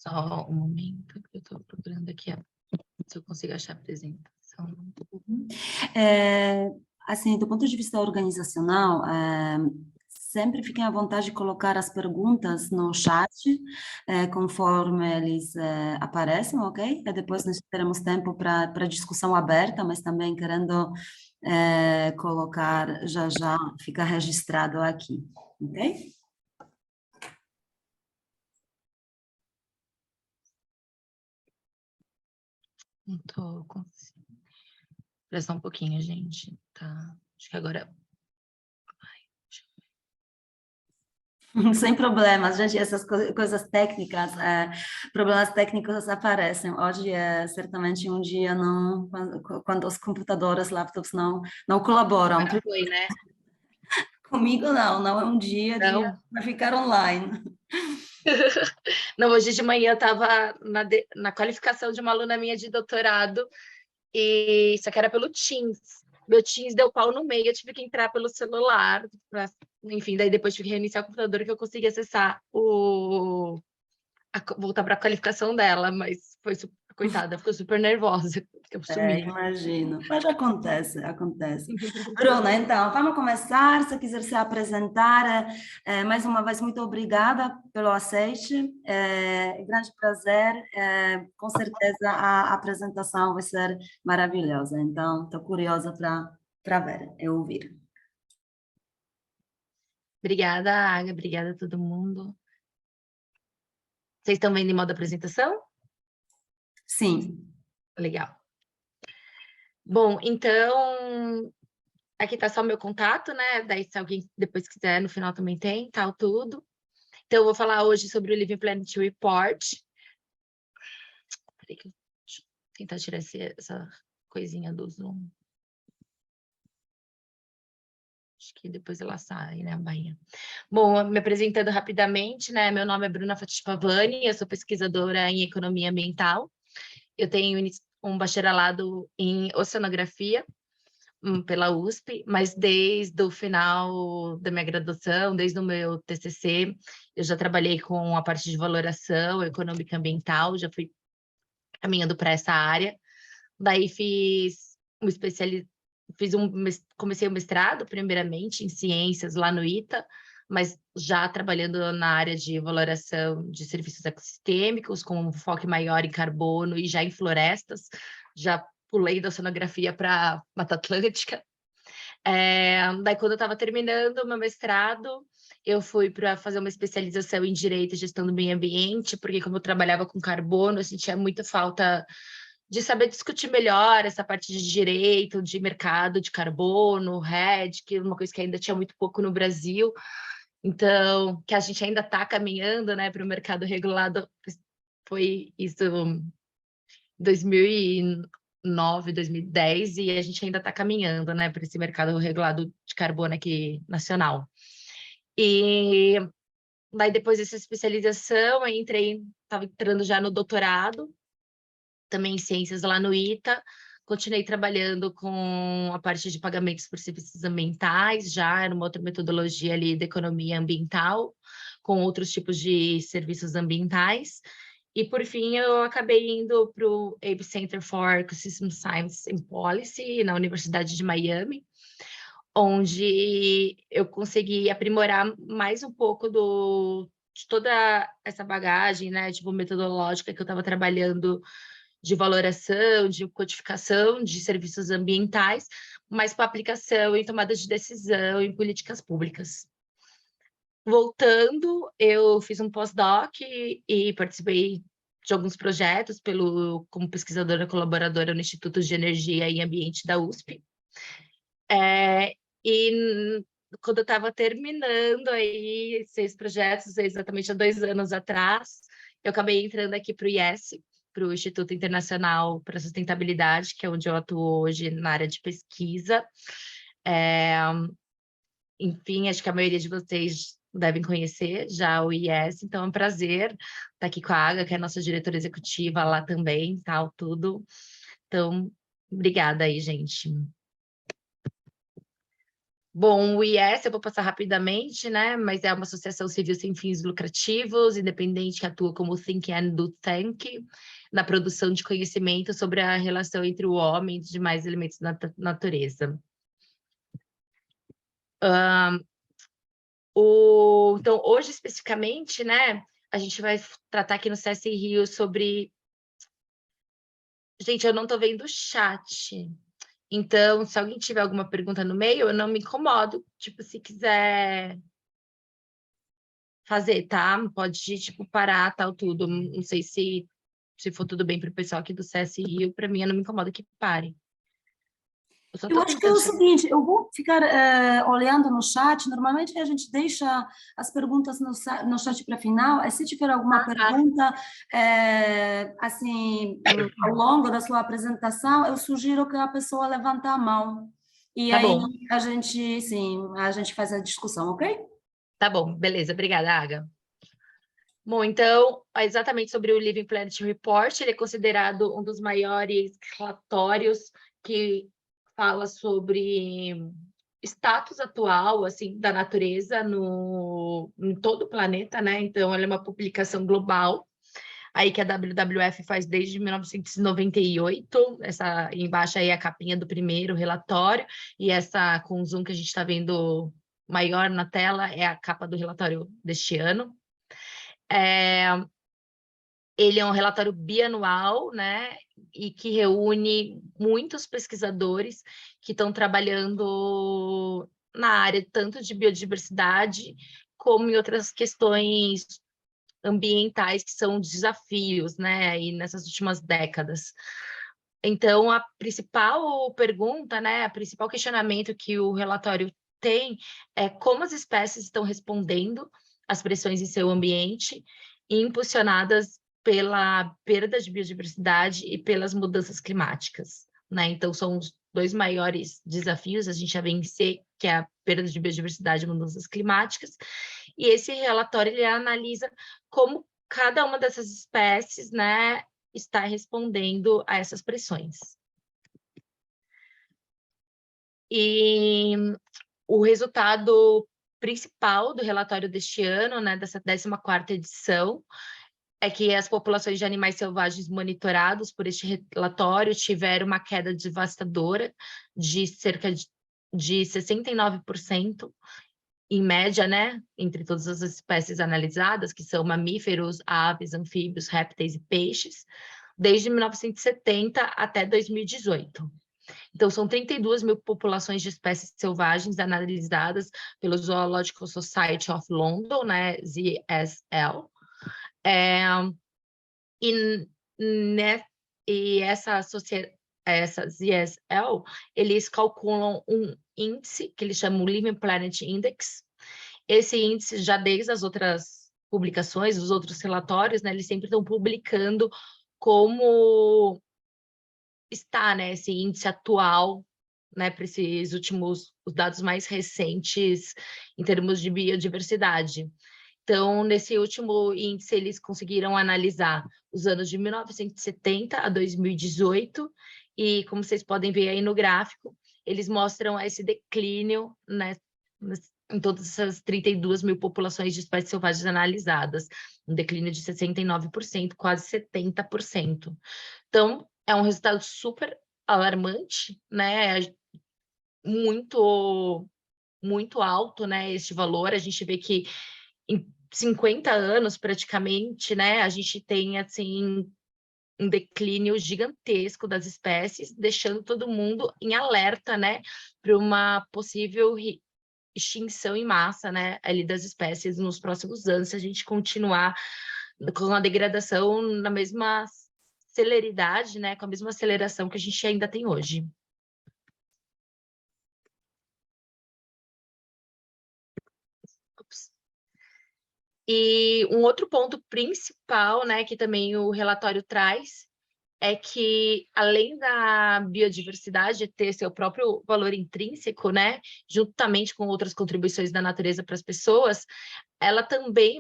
Só um momento que eu estou procurando aqui, se eu consigo achar a apresentação. Assim, do ponto de vista organizacional, sempre fiquem à vontade de colocar as perguntas no chat, conforme eles aparecem, ok? E depois nós teremos tempo para discussão aberta, mas também querendo colocar já fica registrado aqui, ok? Não estou conseguindo. Espera só um pouquinho, gente. Tá. Acho que agora... Sem problemas, gente, essas coisas técnicas, problemas técnicos aparecem. Hoje é certamente um dia quando os computadores, laptops não colaboram. Agora foi, né? Comigo não é um dia Não. para ficar online. Não, hoje de manhã eu estava na qualificação de uma aluna minha de doutorado, e isso aqui era pelo Teams. Meu Teams deu pau no meio, eu tive que entrar pelo celular, enfim, daí depois tive que reiniciar o computador que eu consegui acessar voltar para a qualificação dela, mas foi coitada, ficou super nervosa, que eu sumi. Imagino, mas acontece. Bruna, então, vamos começar. Se quiser se apresentar, mais uma vez, muito obrigada pelo aceite. Grande prazer. Com certeza a apresentação vai ser maravilhosa. Então, estou curiosa para ver e ouvir. Obrigada, Aga, obrigada a todo mundo. Vocês estão vendo em modo apresentação? Sim. Legal. Bom, então, aqui está só o meu contato, né? Daí, se alguém depois quiser, no final também tem, tal, tudo. Então, eu vou falar hoje sobre o Living Planet Report. Peraí, deixa eu tentar tirar essa coisinha do Zoom. Acho que depois ela sai, né, a bainha. Bom, me apresentando rapidamente, né? Meu nome é Bruna Fatipavani, eu sou pesquisadora em economia ambiental. Eu tenho um bacharelado em oceanografia pela USP, mas desde o final da minha graduação, desde o meu TCC, eu já trabalhei com a parte de valoração econômica ambiental, já fui caminhando para essa área. Daí comecei o mestrado, primeiramente, em ciências lá no ITA, mas já trabalhando na área de valoração de serviços ecossistêmicos, com um foco maior em carbono e já em florestas. Já pulei da oceanografia para Mata Atlântica. Daí, quando eu estava terminando o meu mestrado, eu fui para fazer uma especialização em Direito e Gestão do Meio Ambiente, porque como eu trabalhava com carbono, eu sentia muita falta de saber discutir melhor essa parte de direito, de mercado de carbono, RED, que é uma coisa que ainda tinha muito pouco no Brasil. Então, que a gente ainda está caminhando, né, para o mercado regulado. Foi isso em 2009, 2010, e a gente ainda está caminhando, né, para esse mercado regulado de carbono aqui nacional. E daí, depois dessa especialização, eu estava entrando já no doutorado, também em ciências lá no ITA, continuei trabalhando com a parte de pagamentos por serviços ambientais, já era uma outra metodologia ali da economia ambiental, com outros tipos de serviços ambientais. E, por fim, eu acabei indo para o Abe Center for Ecosystem Science and Policy, na Universidade de Miami, onde eu consegui aprimorar mais um pouco de toda essa bagagem, né, tipo, metodológica que eu estava trabalhando de valoração, de codificação de serviços ambientais, mas com aplicação em tomada de decisão em políticas públicas. Voltando, eu fiz um pós-doc e participei de alguns projetos como pesquisadora colaboradora no Instituto de Energia e Ambiente da USP. E quando eu estava terminando aí esses projetos, exatamente há 2 anos atrás, eu acabei entrando aqui para o IES, para o Instituto Internacional para a Sustentabilidade, que é onde eu atuo hoje na área de pesquisa. Enfim, acho que a maioria de vocês devem conhecer já o IES, então é um prazer estar aqui com a Aga, que é a nossa diretora executiva lá também, tal, tudo. Então, obrigada aí, gente. Bom, o IS, eu vou passar rapidamente, né? Mas é uma associação civil sem fins lucrativos, independente, que atua como think and do tank, na produção de conhecimento sobre a relação entre o homem e os demais elementos da natureza. Então, hoje, especificamente, né? A gente vai tratar aqui no CSI Rio sobre... Gente, eu não estou vendo o chat. Então, se alguém tiver alguma pergunta no meio, eu não me incomodo. Tipo, se quiser fazer, tá? Pode, tipo, parar, tal, tudo. Não sei se for tudo bem para o pessoal aqui do CSI Rio, para mim, eu não me incomodo que pare. Eu acho que é o seguinte, eu vou ficar olhando no chat, normalmente a gente deixa as perguntas no chat para final, e se tiver alguma pergunta, assim, ao longo da sua apresentação, eu sugiro que a pessoa levante a mão, e tá aí bom. a gente faz a discussão, ok? Tá bom, beleza, obrigada, Aga. Bom, então, exatamente sobre o Living Planet Report, ele é considerado um dos maiores relatórios que fala sobre status atual, assim, da natureza em todo o planeta, né? Então, ele é uma publicação global, aí que a WWF faz desde 1998, essa embaixo aí é a capinha do primeiro relatório, e essa com zoom que a gente está vendo maior na tela é a capa do relatório deste ano. Ele é um relatório bianual, né, e que reúne muitos pesquisadores que estão trabalhando na área tanto de biodiversidade como em outras questões ambientais que são desafios, né, aí nessas últimas décadas. Então, a principal pergunta, né, o principal questionamento que o relatório tem é como as espécies estão respondendo às pressões em seu ambiente, impulsionadas pela perda de biodiversidade e pelas mudanças climáticas, né? Então, são os dois maiores desafios a gente a vencer, que é a perda de biodiversidade e mudanças climáticas. E esse relatório ele analisa como cada uma dessas espécies, né, está respondendo a essas pressões. E o resultado principal do relatório deste ano, né, dessa 14ª edição, é que as populações de animais selvagens monitorados por este relatório tiveram uma queda devastadora de cerca de 69%, em média, né, entre todas as espécies analisadas, que são mamíferos, aves, anfíbios, répteis e peixes, desde 1970 até 2018. Então, são 32 mil populações de espécies selvagens analisadas pelo Zoological Society of London, né, ZSL. E essa ZSL, eles calculam um índice que eles chamam Living Planet Index. Esse índice, já desde as outras publicações, os outros relatórios, né, eles sempre estão publicando como está, né, esse índice atual, né, para esses últimos, os dados mais recentes em termos de biodiversidade. Então, nesse último índice, eles conseguiram analisar os anos de 1970 a 2018, e como vocês podem ver aí no gráfico, eles mostram esse declínio, né, em todas essas 32 mil populações de espécies selvagens analisadas, um declínio de 69%, quase 70%. Então, é um resultado super alarmante, né? Muito, muito alto, né? Este valor. A gente vê que em 50 anos, praticamente, né? A gente tem, assim, um declínio gigantesco das espécies, deixando todo mundo em alerta, né? Para uma possível extinção em massa, né? Ali das espécies nos próximos anos, se a gente continuar com a degradação na mesma celeridade, né, com a mesma aceleração que a gente ainda tem hoje. E um outro ponto principal, né, que também o relatório traz, é que, além da biodiversidade ter seu próprio valor intrínseco, né, juntamente com outras contribuições da natureza para as pessoas,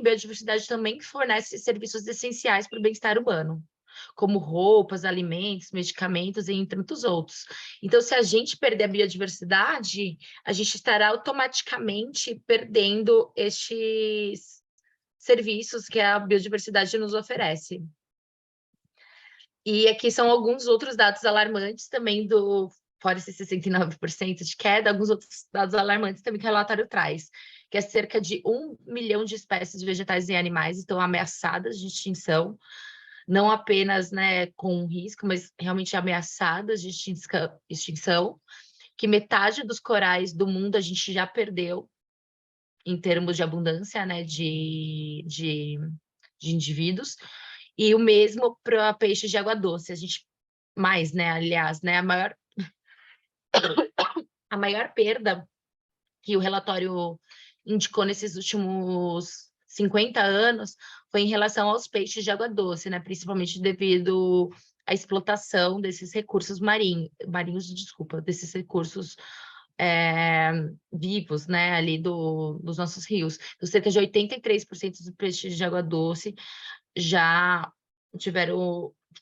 biodiversidade também fornece serviços essenciais para o bem-estar humano. como roupas, alimentos, medicamentos, entre muitos outros. Então, se a gente perder a biodiversidade, a gente estará automaticamente perdendo estes serviços que a biodiversidade nos oferece. E aqui são alguns outros dados alarmantes também fora esses 69% de queda, alguns outros dados alarmantes também que o relatório traz, que é cerca de 1 milhão de espécies vegetais e animais estão ameaçadas de extinção, não apenas, né, com risco, mas realmente ameaçadas de extinção, que metade dos corais do mundo a gente já perdeu em termos de abundância, né, de indivíduos, e o mesmo para peixes de água doce. A gente mais, né, aliás, né, a maior perda que o relatório indicou nesses últimos 50 anos foi em relação aos peixes de água doce, né, principalmente devido à explotação desses recursos marinhos, desculpa, desses recursos vivos, né, ali dos nossos rios. Então, cerca de 83% dos peixes de água doce já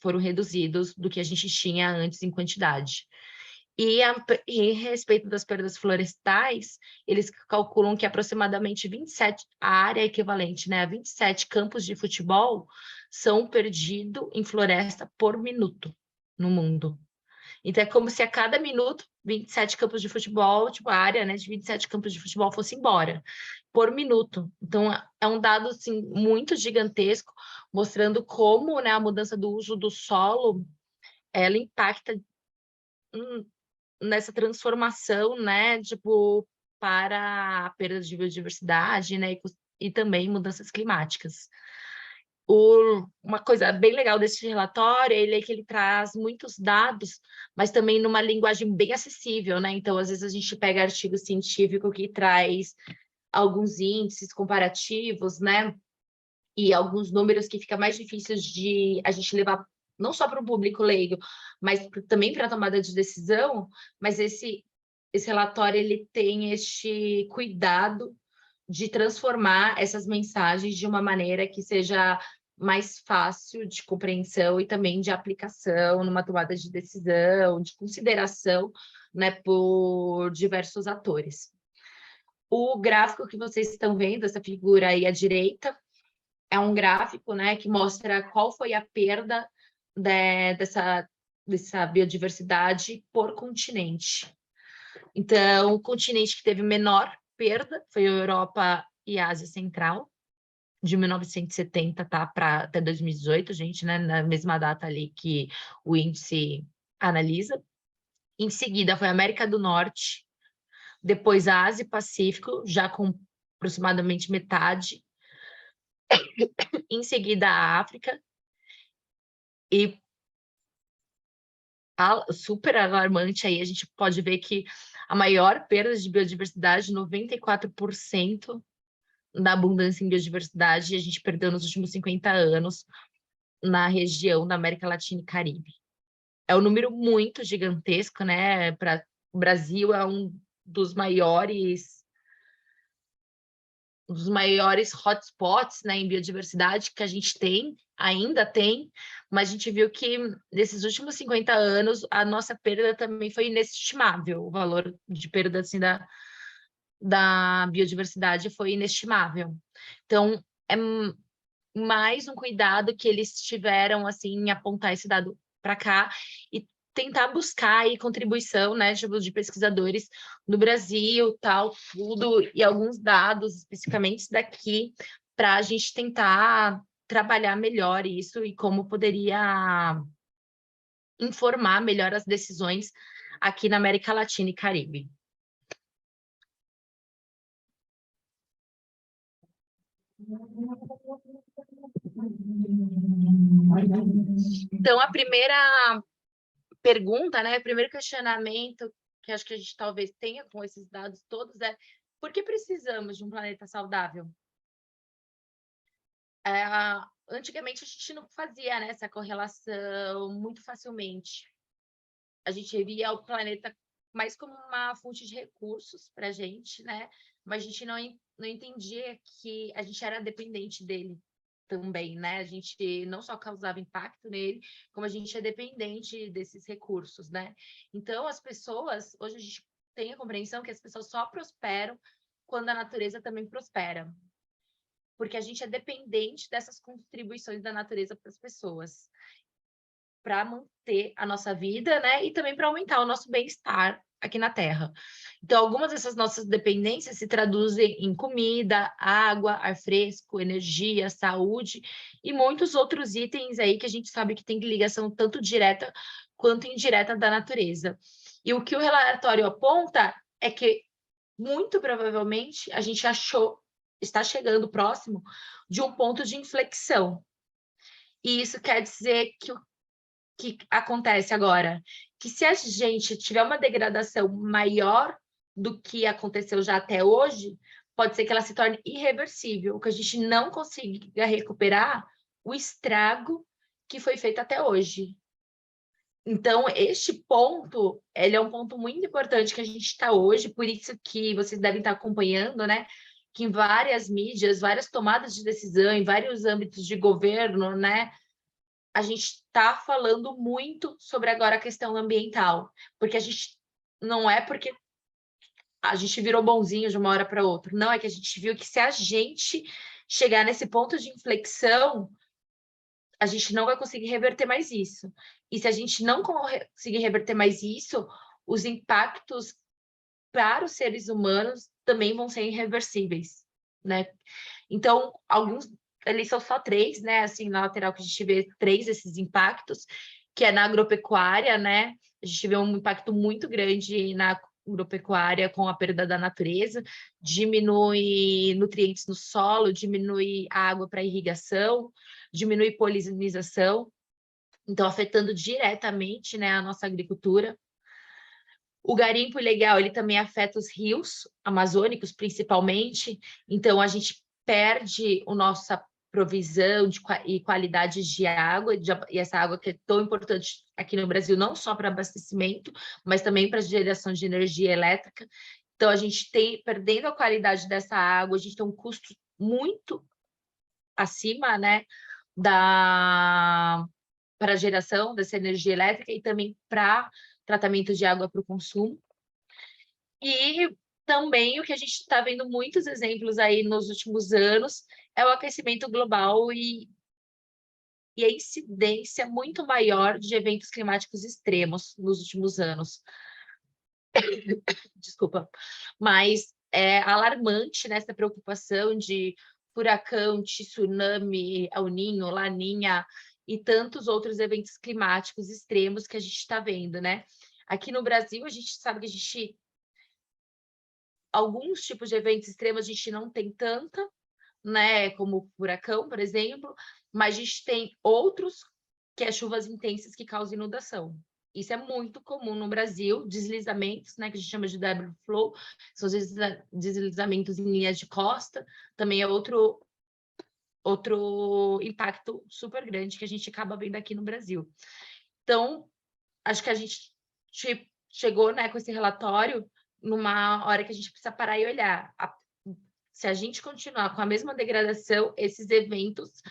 foram reduzidos do que a gente tinha antes em quantidade. E a respeito das perdas florestais, eles calculam que aproximadamente 27, a área equivalente, né, a 27 campos de futebol são perdidos em floresta por minuto no mundo. Então, é como se a cada minuto, 27 campos de futebol, tipo, a área, né, de 27 campos de futebol fosse embora, por minuto. Então, é um dado, assim, muito gigantesco, mostrando como, né, a mudança do uso do solo, ela impacta nessa transformação, né, tipo, para a perda de biodiversidade, né, e também mudanças climáticas. Uma coisa bem legal desse relatório é que ele traz muitos dados, mas também numa linguagem bem acessível, né? Então, às vezes a gente pega artigo científico que traz alguns índices comparativos, né? E alguns números que fica mais difícil de a gente levar não só para o público leigo, mas também para a tomada de decisão, mas esse relatório ele tem este cuidado de transformar essas mensagens de uma maneira que seja mais fácil de compreensão e também de aplicação numa tomada de decisão, de consideração, né, por diversos atores. O gráfico que vocês estão vendo, essa figura aí à direita, é um gráfico, né, que mostra qual foi a perda dessa biodiversidade por continente. Então, o continente que teve menor perda foi a Europa e a Ásia Central, de 1970 até 2018, gente, né, na mesma data ali que o índice analisa. Em seguida foi a América do Norte, depois a Ásia e Pacífico, já com aproximadamente metade, em seguida a África, e super alarmante aí, a gente pode ver que a maior perda de biodiversidade, 94% da abundância em biodiversidade, a gente perdeu nos últimos 50 anos na região da América Latina e Caribe. É um número muito gigantesco, né? O Brasil é um dos maiores hotspots, né, em biodiversidade que a gente ainda tem, mas a gente viu que nesses últimos 50 anos a nossa perda também foi inestimável, o valor de perda assim, da biodiversidade foi inestimável. Então, é mais um cuidado que eles tiveram assim, em apontar esse dado para cá e tentar buscar aí contribuição, né, de pesquisadores no Brasil, tal, tudo, e alguns dados especificamente daqui, para a gente tentar trabalhar melhor isso e como poderia informar melhor as decisões aqui na América Latina e Caribe. Então, a primeira pergunta, né, o primeiro questionamento que acho que a gente talvez tenha com esses dados todos é: por que precisamos de um planeta saudável? Antigamente a gente não fazia, né, essa correlação muito facilmente. A gente via o planeta mais como uma fonte de recursos para a gente, né? Mas a gente não entendia que a gente era dependente dele. também, né? A gente não só causava impacto nele, como a gente é dependente desses recursos, né? Então, as pessoas, hoje a gente tem a compreensão que as pessoas só prosperam quando a natureza também prospera. Porque a gente é dependente dessas contribuições da natureza para as pessoas, para manter a nossa vida, né? E também para aumentar o nosso bem-estar aqui na Terra. Então, algumas dessas nossas dependências se traduzem em comida, água, ar fresco, energia, saúde e muitos outros itens aí que a gente sabe que tem ligação tanto direta quanto indireta da natureza. E o que o relatório aponta é que, muito provavelmente, a gente está chegando próximo de um ponto de inflexão. E isso quer dizer que o que acontece agora? Que se a gente tiver uma degradação maior do que aconteceu já até hoje, pode ser que ela se torne irreversível, que a gente não consiga recuperar o estrago que foi feito até hoje. Então, este ponto, ele é um ponto muito importante que a gente está hoje, por isso que vocês devem estar acompanhando, né? Que em várias mídias, várias tomadas de decisão, em vários âmbitos de governo, né? A gente está falando muito sobre agora a questão ambiental, porque a gente não é porque a gente virou bonzinho de uma hora para outra, não, é que a gente viu que se a gente chegar nesse ponto de inflexão, a gente não vai conseguir reverter mais isso. E se a gente não conseguir reverter mais isso, os impactos para os seres humanos também vão ser irreversíveis, né? Então, alguns, eles são só 3, né? Assim, na lateral que a gente vê 3 desses impactos, que é na agropecuária, né? A gente vê um impacto muito grande na agropecuária com a perda da natureza, diminui nutrientes no solo, diminui água para irrigação, diminui polinização, então afetando diretamente, né, a nossa agricultura. O garimpo ilegal, ele também afeta os rios amazônicos, principalmente. Então, a gente perde a nossa provisão e qualidade de água, e essa água que é tão importante aqui no Brasil, não só para abastecimento, mas também para geração de energia elétrica. Então, a gente tem, perdendo a qualidade dessa água, a gente tem um custo muito acima, né, para a geração dessa energia elétrica e também para tratamento de água para o consumo. E também o que a gente está vendo muitos exemplos aí nos últimos anos é o aquecimento global e a incidência muito maior de eventos climáticos extremos nos últimos anos. Desculpa. Mas é alarmante nessa preocupação de furacão, tsunami, El Niño, Laninha e tantos outros eventos climáticos extremos que a gente está vendo, né? Aqui no Brasil, a gente sabe que a gente alguns tipos de eventos extremos a gente não tem tanta, né, como furacão, por exemplo, mas a gente tem outros que é chuvas intensas que causam inundação. Isso é muito comum no Brasil, deslizamentos, né, que a gente chama de debit flow, são os deslizamentos em linhas de costa, também é outro impacto super grande que a gente acaba vendo aqui no Brasil. Então, acho que a gente chegou, né, com esse relatório numa hora que a gente precisa parar e olhar. Se a gente continuar com a mesma degradação, esses eventos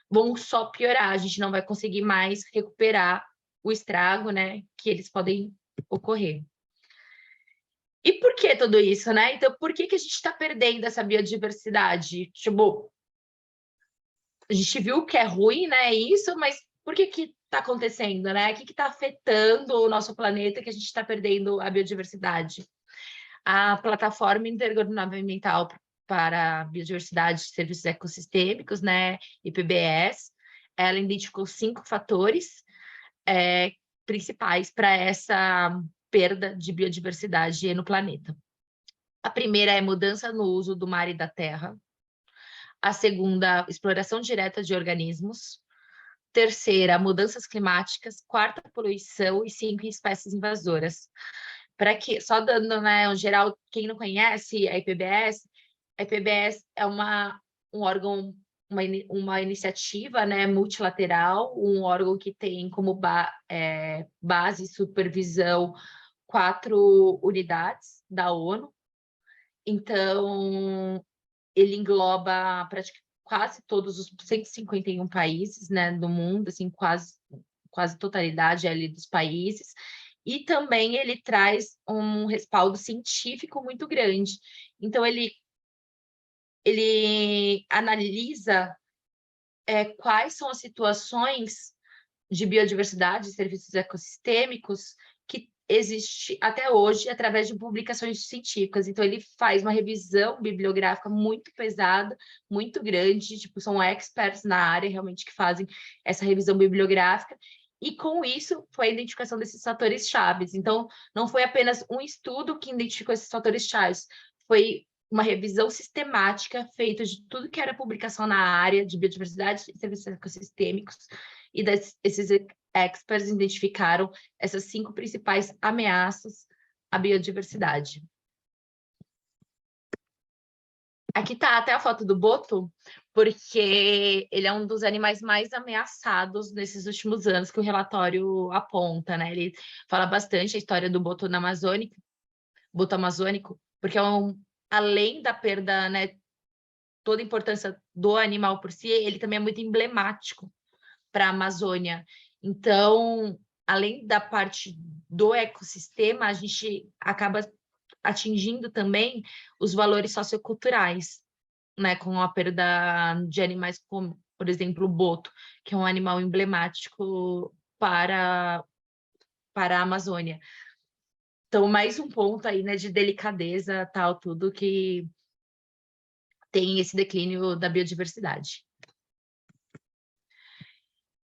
vão só piorar. A gente não vai conseguir mais recuperar o estrago, né, que eles podem ocorrer. E por que tudo isso, né? Então, por que a gente está perdendo essa biodiversidade? Tipo, a gente viu que é ruim, né, isso, mas por que está acontecendo, né? O que está afetando o nosso planeta que a gente está perdendo a biodiversidade? A Plataforma Intergovernamental para a Biodiversidade de Serviços Ecossistêmicos, né, IPBES, ela identificou 5 fatores principais para essa perda de biodiversidade no planeta. A primeira é mudança no uso do mar e da terra. A segunda, exploração direta de organismos. Terceira, mudanças climáticas. Quarta, poluição. E 5, espécies invasoras. Para que, só dando, né, um geral, quem não conhece a IPBES é um órgão, uma iniciativa, né, multilateral, um órgão que tem como base e supervisão 4 unidades da ONU. Então, ele engloba quase todos os 151 países, né, do mundo, assim, quase totalidade ali dos países, e também ele traz um respaldo científico muito grande. Então, ele analisa quais são as situações de biodiversidade, de serviços ecossistêmicos, que existe até hoje através de publicações científicas. Então, ele faz uma revisão bibliográfica muito pesada, muito grande, tipo, são experts na área realmente que fazem essa revisão bibliográfica, e com isso foi a identificação desses fatores chaves. Então, não foi apenas um estudo que identificou esses fatores chaves, foi uma revisão sistemática feita de tudo que era publicação na área de biodiversidade e serviços ecossistêmicos, e esses experts identificaram essas 5 principais ameaças à biodiversidade. Aqui está até a foto do boto, porque ele é um dos animais mais ameaçados nesses últimos anos que o relatório aponta, né? Ele fala bastante a história do boto amazônico, porque além da perda, né, toda a importância do animal por si, ele também é muito emblemático para a Amazônia. Então, além da parte do ecossistema, a gente acaba atingindo também os valores socioculturais, né, com a perda de animais como, por exemplo, o boto, que é um animal emblemático para a Amazônia. Então, mais um ponto aí, né, de delicadeza, tal, tudo que tem esse declínio da biodiversidade.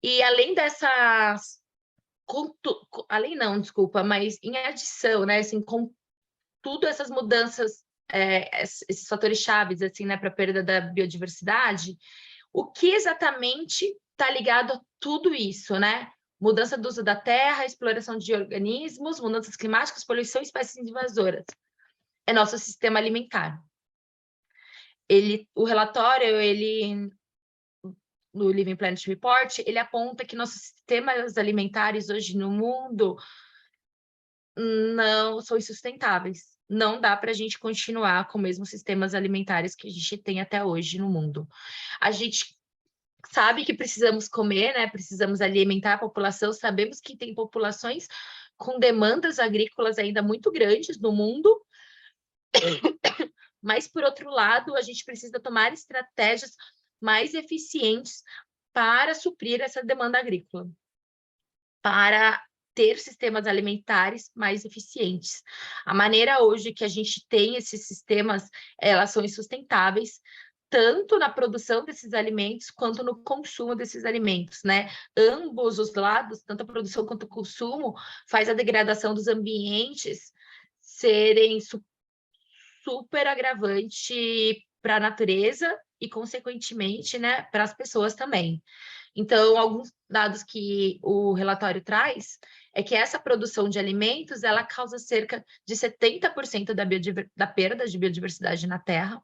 E além dessas... além não, desculpa, mas em adição, né, assim, com tudo essas mudanças, esses fatores chaves, assim, né, para a perda da biodiversidade, o que exatamente está ligado a tudo isso, né? Mudança do uso da terra, exploração de organismos, mudanças climáticas, poluição e espécies invasoras. É nosso sistema alimentar. O relatório, no Living Planet Report, ele aponta que nossos sistemas alimentares hoje no mundo não são insustentáveis. Não dá para a gente continuar com os mesmos sistemas alimentares que a gente tem até hoje no mundo. A gente sabe que precisamos comer, né? Precisamos alimentar a população. Sabemos que tem populações com demandas agrícolas ainda muito grandes no mundo, mas, por outro lado, a gente precisa tomar estratégias mais eficientes para suprir essa demanda agrícola, para ter sistemas alimentares mais eficientes. A maneira hoje que a gente tem esses sistemas, elas são insustentáveis, tanto na produção desses alimentos quanto no consumo desses alimentos, né? Ambos os lados, tanto a produção quanto o consumo, faz a degradação dos ambientes serem super agravante para a natureza e, consequentemente, né, para as pessoas também. Então, alguns dados que o relatório traz é que essa produção de alimentos, ela causa cerca de 70% da perda de biodiversidade na Terra,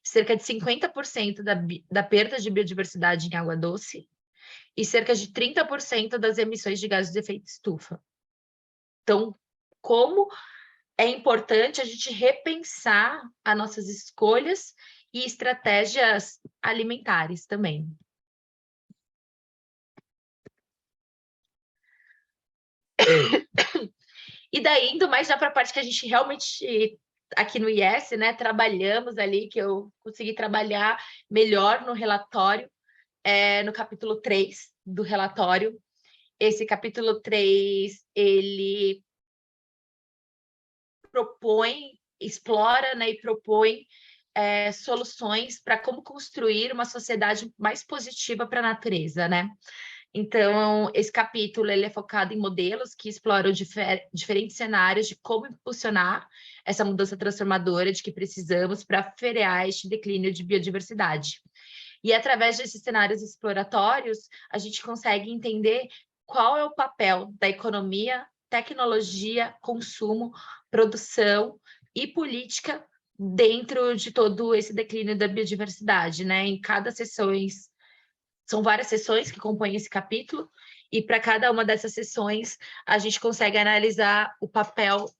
cerca de 50% da perda de biodiversidade em água doce e cerca de 30% das emissões de gases de efeito estufa. Então, como é importante a gente repensar as nossas escolhas e estratégias alimentares também. E daí, indo mais já para a parte que a gente realmente, aqui no IES, né, trabalhamos ali, que eu consegui trabalhar melhor no relatório, no capítulo 3 do relatório. Esse capítulo 3, ele explora, né, e propõe soluções para como construir uma sociedade mais positiva para a natureza, né? Então, esse capítulo ele é focado em modelos que exploram diferentes cenários de como impulsionar essa mudança transformadora de que precisamos para frear este declínio de biodiversidade. E através desses cenários exploratórios, a gente consegue entender qual é o papel da economia, tecnologia, consumo, produção e política dentro de todo esse declínio da biodiversidade, né? Em cada sessões, são várias sessões que compõem esse capítulo, e para cada uma dessas sessões a gente consegue analisar o papel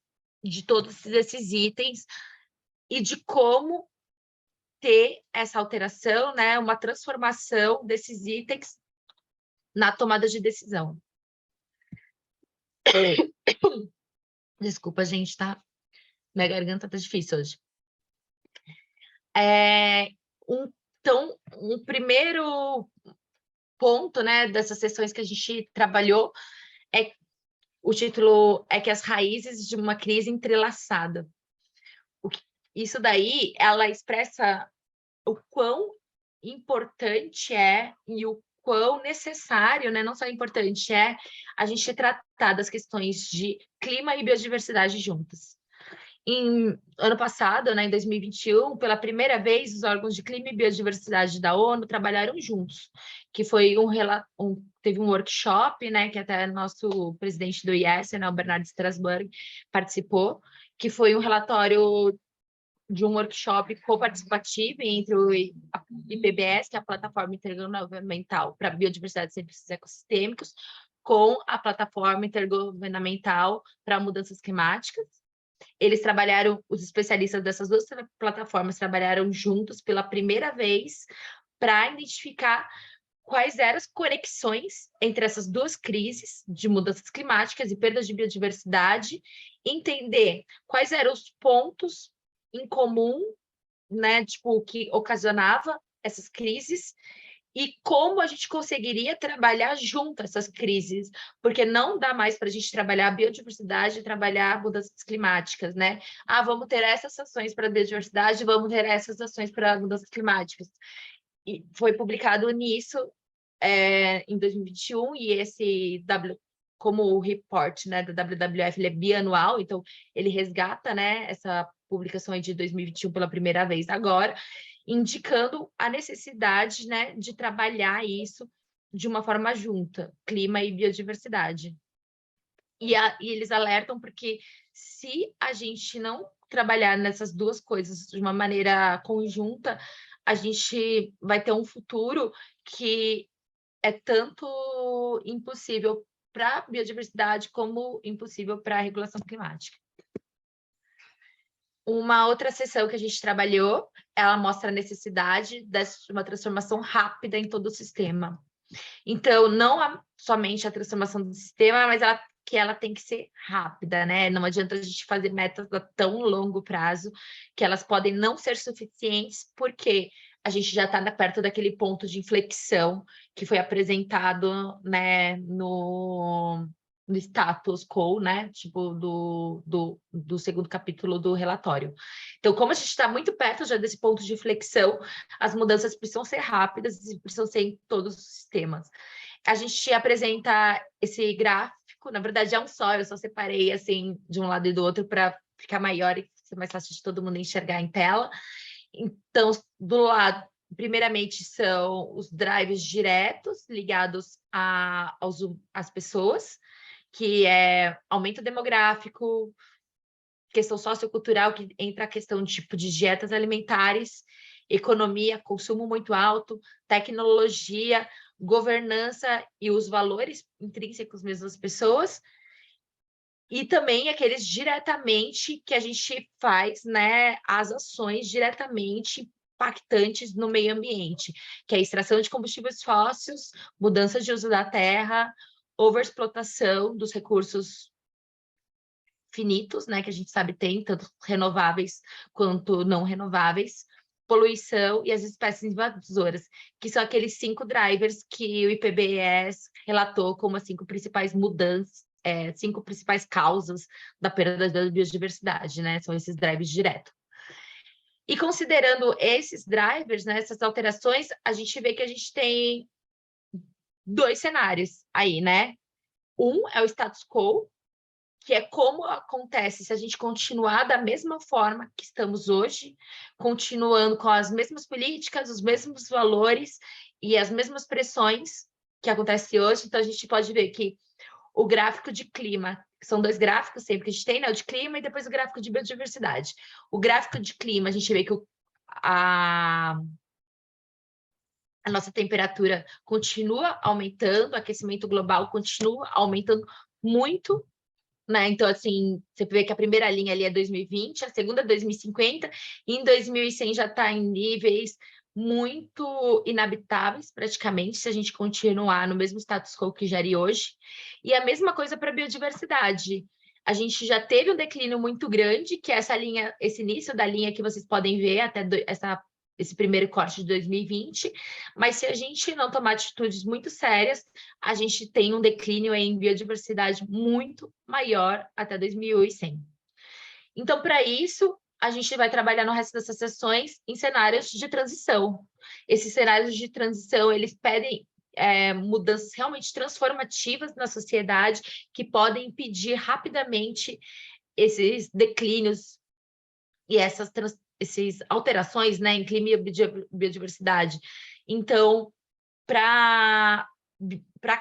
de todos esses itens e de como ter essa alteração, né, uma transformação desses itens na tomada de decisão. Desculpa, gente, tá? Minha garganta tá difícil hoje. Então, um primeiro ponto, né, dessas sessões que a gente trabalhou o título é que as raízes de uma crise entrelaçada. Isso daí, ela expressa o quão importante é e o quão necessário, né, não só importante é a gente tratar das questões de clima e biodiversidade juntas. Ano passado, né, em 2021, pela primeira vez, os órgãos de clima e biodiversidade da ONU trabalharam juntos, que foi teve um workshop, né, que até nosso presidente do IES, né, o Bernardo Strasberg, participou, que foi um relatório de um workshop co-participativo entre o IPBES, que é a Plataforma Intergovernamental para a Biodiversidade e Serviços Ecossistêmicos, com a Plataforma Intergovernamental para Mudanças Climáticas. Eles trabalharam, os especialistas dessas duas plataformas trabalharam juntos pela primeira vez para identificar quais eram as conexões entre essas duas crises de mudanças climáticas e perdas de biodiversidade, entender quais eram os pontos em comum, né, tipo, que ocasionava essas crises e como a gente conseguiria trabalhar junto essas crises, porque não dá mais para a gente trabalhar a biodiversidade e trabalhar mudanças climáticas, né? Ah, vamos ter essas ações para a biodiversidade, vamos ter essas ações para mudanças climáticas. E foi publicado nisso em 2021, e esse como o report, né, da WWF, ele é bianual, então ele resgata, né, essa publicação de 2021 pela primeira vez agora, indicando a necessidade, né, de trabalhar isso de uma forma junta, clima e biodiversidade. E eles alertam porque se a gente não trabalhar nessas duas coisas de uma maneira conjunta, a gente vai ter um futuro que é tanto impossível para a biodiversidade como impossível para a regulação climática. Uma outra sessão que a gente trabalhou, ela mostra a necessidade de uma transformação rápida em todo o sistema. Então, não somente a transformação do sistema, mas que ela tem que ser rápida, né? Não adianta a gente fazer metas a tão longo prazo, que elas podem não ser suficientes, porque a gente já está perto daquele ponto de inflexão que foi apresentado, né, no status quo, né, tipo do segundo capítulo do relatório. Então, como a gente está muito perto já desse ponto de inflexão, as mudanças precisam ser rápidas e precisam ser em todos os sistemas. A gente apresenta esse gráfico, na verdade é um só, eu só separei assim de um lado e do outro para ficar maior e ser mais fácil de todo mundo enxergar em tela. Então, do lado, primeiramente, são os drives diretos ligados às pessoas, que é aumento demográfico, questão sociocultural, que entra a questão de tipo de dietas alimentares, economia, consumo muito alto, tecnologia, governança e os valores intrínsecos mesmo das pessoas, e também aqueles diretamente que a gente faz, né, as ações diretamente impactantes no meio ambiente, que é a extração de combustíveis fósseis, mudança de uso da terra, overexplotação dos recursos finitos, né, que a gente sabe tem, tanto renováveis quanto não renováveis, poluição e as espécies invasoras, que são aqueles 5 drivers que o IPBES relatou como as 5 principais mudanças, 5 principais causas da perda da biodiversidade, né? São esses drivers diretos. E considerando esses drivers, né, essas alterações, a gente vê que a gente tem 2 cenários aí, né? Um é o status quo, que é como acontece se a gente continuar da mesma forma que estamos hoje, continuando com as mesmas políticas, os mesmos valores e as mesmas pressões que acontece hoje. Então, a gente pode ver que o gráfico de clima, são 2 gráficos sempre que a gente tem, né? O de clima e depois o gráfico de biodiversidade. O gráfico de clima, a gente vê que a nossa temperatura continua aumentando, o aquecimento global continua aumentando muito, né? Então, assim, você vê que a primeira linha ali é 2020, a segunda é 2050, e em 2100 já está em níveis muito inabitáveis, praticamente, se a gente continuar no mesmo status quo que gere hoje. E a mesma coisa para a biodiversidade. A gente já teve um declínio muito grande, que é essa linha, esse início da linha que vocês podem ver até esse primeiro corte de 2020, mas se a gente não tomar atitudes muito sérias, a gente tem um declínio em biodiversidade muito maior até 2100. Então, para isso, a gente vai trabalhar no resto dessas sessões em cenários de transição. Esses cenários de transição, eles pedem mudanças realmente transformativas na sociedade que podem impedir rapidamente esses declínios e essas alterações, né, em clima e biodiversidade. Então, para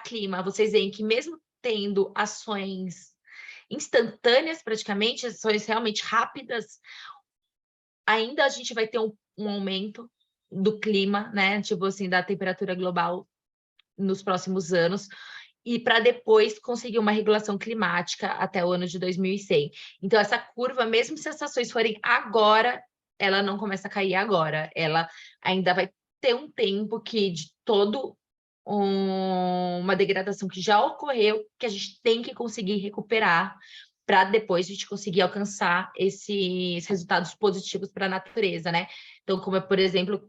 clima, vocês veem que mesmo tendo ações instantâneas, praticamente, ações realmente rápidas, ainda a gente vai ter um aumento do clima, né? Tipo assim, da temperatura global nos próximos anos, e para depois conseguir uma regulação climática até o ano de 2100. Então, essa curva, mesmo se as ações forem agora, ela não começa a cair agora. Ela ainda vai ter um tempo que, de todo uma degradação que já ocorreu, que a gente tem que conseguir recuperar para depois a gente conseguir alcançar esses resultados positivos para a natureza, né? Então, como, por exemplo,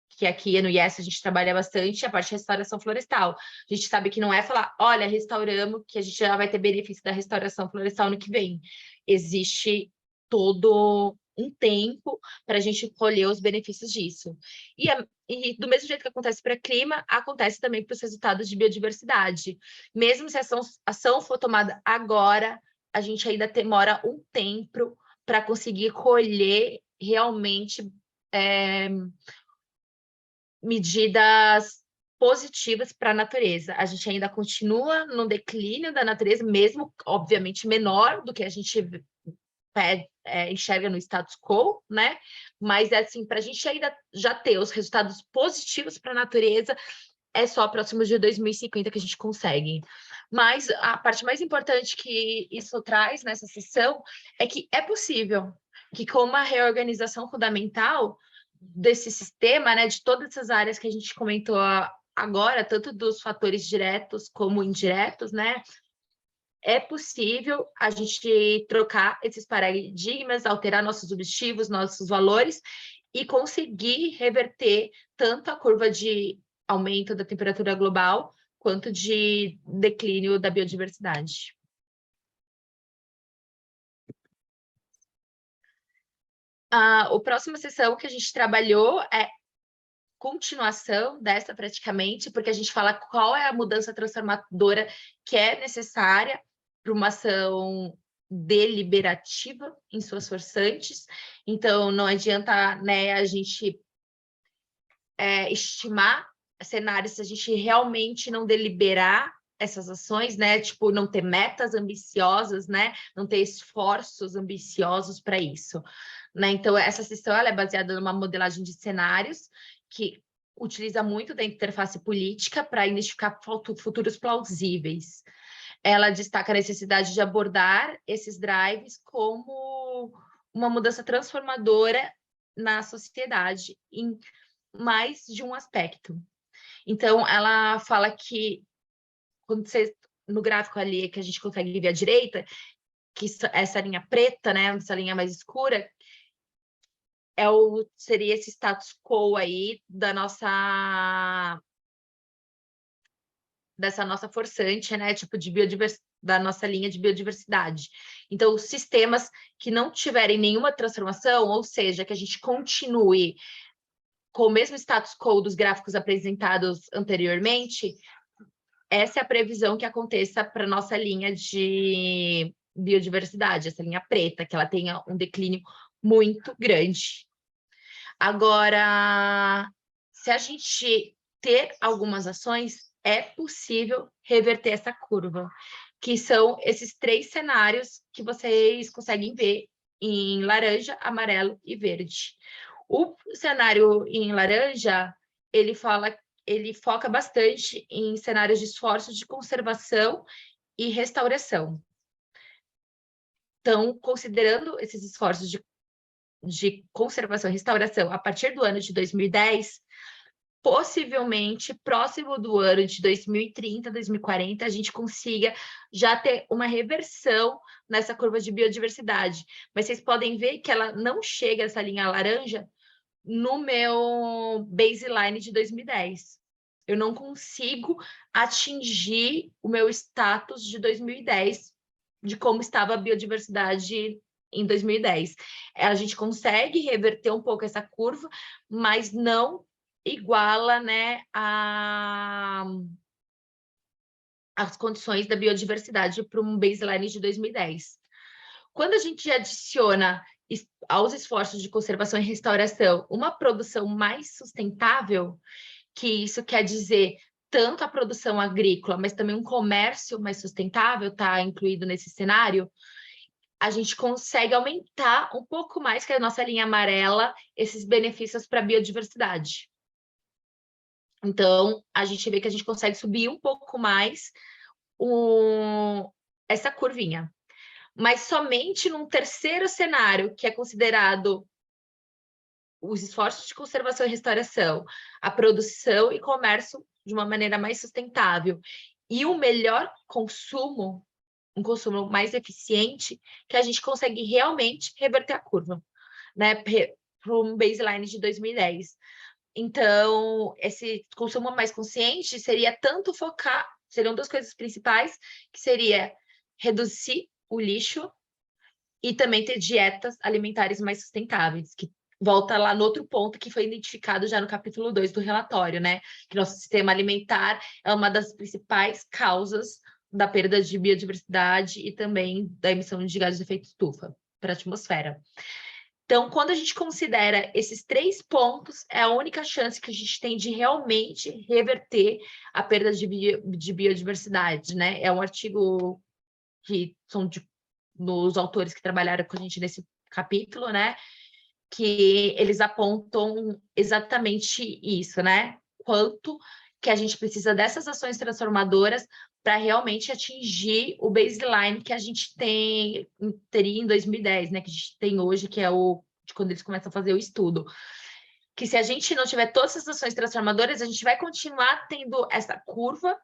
que aqui no IES a gente trabalha bastante a parte de restauração florestal. A gente sabe que não é falar, olha, restauramos, que a gente já vai ter benefício da restauração florestal no que vem. Existe todo um tempo para a gente colher os benefícios disso. E do mesmo jeito que acontece para clima, acontece também para os resultados de biodiversidade. Mesmo se a ação for tomada agora, a gente ainda demora um tempo para conseguir colher realmente medidas positivas para a natureza. A gente ainda continua no declínio da natureza, mesmo, obviamente, menor do que a gente enxerga no status quo, né? Mas, assim, para a gente ainda já ter os resultados positivos para a natureza, é só próximo de 2050 que a gente consegue. Mas a parte mais importante que isso traz nessa sessão é que é possível, que com uma reorganização fundamental desse sistema, né, de todas essas áreas que a gente comentou agora, tanto dos fatores diretos como indiretos, né, é possível a gente trocar esses paradigmas, alterar nossos objetivos, nossos valores e conseguir reverter tanto a curva de aumento da temperatura global quanto de declínio da biodiversidade. A próxima sessão que a gente trabalhou é continuação dessa praticamente, porque a gente fala qual é a mudança transformadora que é necessária para uma ação deliberativa em suas forçantes. Então, não adianta, né, a gente estimar cenários se a gente realmente não deliberar essas ações, né? Tipo, não ter metas ambiciosas, né? Não ter esforços ambiciosos para isso, né? Então, essa sessão ela é baseada numa modelagem de cenários que utiliza muito da interface política para identificar futuros plausíveis. Ela destaca a necessidade de abordar esses drives como uma mudança transformadora na sociedade, em mais de um aspecto. Então, ela fala que, quando você, no gráfico ali que a gente consegue ver à direita, que essa linha preta, né, essa linha mais escura, seria esse status quo aí dessa nossa forçante, né, tipo de da nossa linha de biodiversidade. Então, os sistemas que não tiverem nenhuma transformação, ou seja, que a gente continue com o mesmo status quo dos gráficos apresentados anteriormente, essa é a previsão que aconteça para a nossa linha de biodiversidade, essa linha preta, que ela tenha um declínio muito grande. Agora, se a gente ter algumas ações, é possível reverter essa curva, que são esses 3 cenários que vocês conseguem ver em laranja, amarelo e verde. O cenário em laranja, ele foca bastante em cenários de esforços de conservação e restauração. Então, considerando esses esforços de conservação e restauração a partir do ano de 2010, possivelmente, próximo do ano de 2030, 2040, a gente consiga já ter uma reversão nessa curva de biodiversidade. Mas vocês podem ver que ela não chega, essa linha laranja, no meu baseline de 2010. Eu não consigo atingir o meu status de 2010, de como estava a biodiversidade em 2010. A gente consegue reverter um pouco essa curva, mas não iguala, né, as condições da biodiversidade para um baseline de 2010. Quando a gente adiciona aos esforços de conservação e restauração uma produção mais sustentável, que isso quer dizer tanto a produção agrícola, mas também um comércio mais sustentável está incluído nesse cenário, a gente consegue aumentar um pouco mais, que é a nossa linha amarela, esses benefícios para a biodiversidade. Então, a gente vê que a gente consegue subir um pouco mais essa curvinha. Mas somente num terceiro cenário, que é considerado os esforços de conservação e restauração, a produção e comércio de uma maneira mais sustentável e o melhor consumo, um consumo mais eficiente, que a gente consegue realmente reverter a curva, né, para um baseline de 2010. Então, esse consumo mais consciente seria tanto focar, seriam duas coisas principais, que seria reduzir o lixo e também ter dietas alimentares mais sustentáveis, que volta lá no outro ponto que foi identificado já no capítulo 2 do relatório, né? Que nosso sistema alimentar é uma das principais causas da perda de biodiversidade e também da emissão de gases de efeito estufa para a atmosfera. Então, quando a gente considera esses 3 pontos, é a única chance que a gente tem de realmente reverter a perda de biodiversidade, né? É um artigo que são dos autores que trabalharam com a gente nesse capítulo, né? Que eles apontam exatamente isso, né? Quanto que a gente precisa dessas ações transformadoras para realmente atingir o baseline que a gente teria em 2010, né? Que a gente tem hoje, que é de quando eles começam a fazer o estudo. Que se a gente não tiver todas essas ações transformadoras, a gente vai continuar tendo essa curva,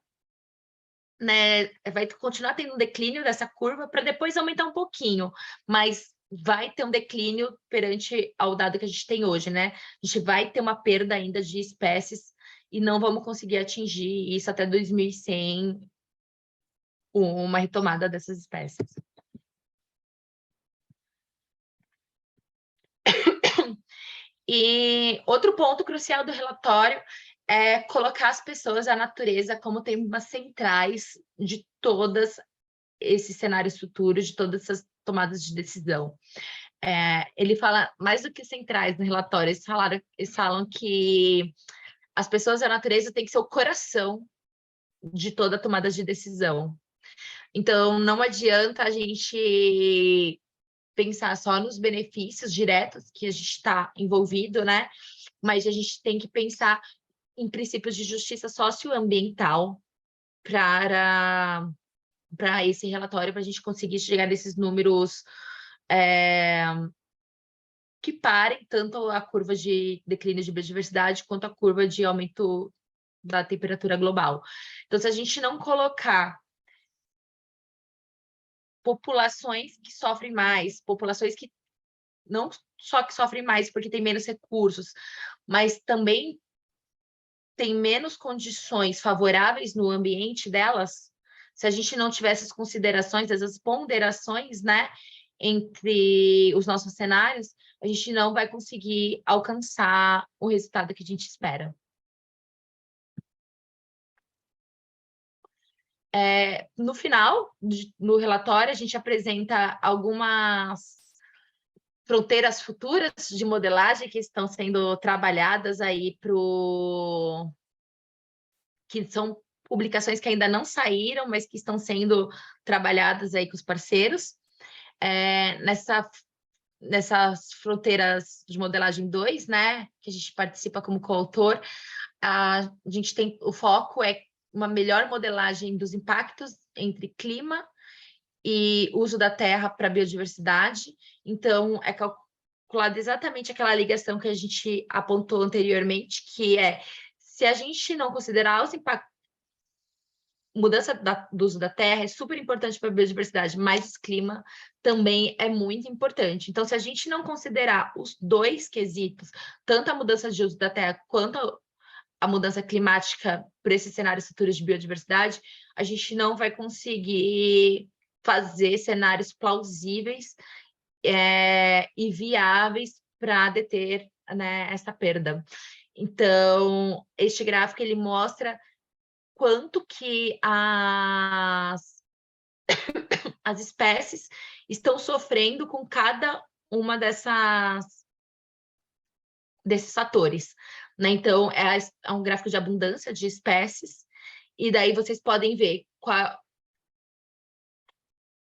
né? Vai continuar tendo um declínio dessa curva para depois aumentar um pouquinho, mas vai ter um declínio perante ao dado que a gente tem hoje, né? A gente vai ter uma perda ainda de espécies e não vamos conseguir atingir isso até 2100, uma retomada dessas espécies. E outro ponto crucial do relatório é colocar as pessoas, a natureza, como temas centrais de todos esses cenários futuros, de todas essas tomadas de decisão. Ele fala, mais do que centrais no relatório, eles falam que as pessoas e a natureza têm que ser o coração de toda tomada de decisão. Então, não adianta a gente pensar só nos benefícios diretos que a gente está envolvido, né? Mas a gente tem que pensar em princípios de justiça socioambiental para esse relatório, para a gente conseguir chegar nesses números que parem tanto a curva de declínio de biodiversidade quanto a curva de aumento da temperatura global. Então, se a gente não colocar populações que sofrem mais, populações que não só que sofrem mais porque têm menos recursos, mas também têm menos condições favoráveis no ambiente delas, se a gente não tiver essas considerações, essas ponderações, né, entre os nossos cenários, a gente não vai conseguir alcançar o resultado que a gente espera. No final, no relatório, a gente apresenta algumas fronteiras futuras de modelagem que estão sendo trabalhadas aí que são publicações que ainda não saíram, mas que estão sendo trabalhadas aí com os parceiros. Nessas fronteiras de modelagem 2, né, que a gente participa como coautor, a gente tem o foco é uma melhor modelagem dos impactos entre clima e uso da terra para biodiversidade. Então, é calculada exatamente aquela ligação que a gente apontou anteriormente, que é, se a gente não considerar os impactos, mudança do uso da terra é super importante para a biodiversidade, mas o clima também é muito importante. Então, se a gente não considerar os dois quesitos, tanto a mudança de uso da terra quanto a mudança climática para esses cenários futuros de biodiversidade, a gente não vai conseguir fazer cenários plausíveis e viáveis para deter, né, essa perda. Então, este gráfico ele mostra quanto que as espécies estão sofrendo com cada uma desses fatores, né? Então, é um gráfico de abundância de espécies, e daí vocês podem ver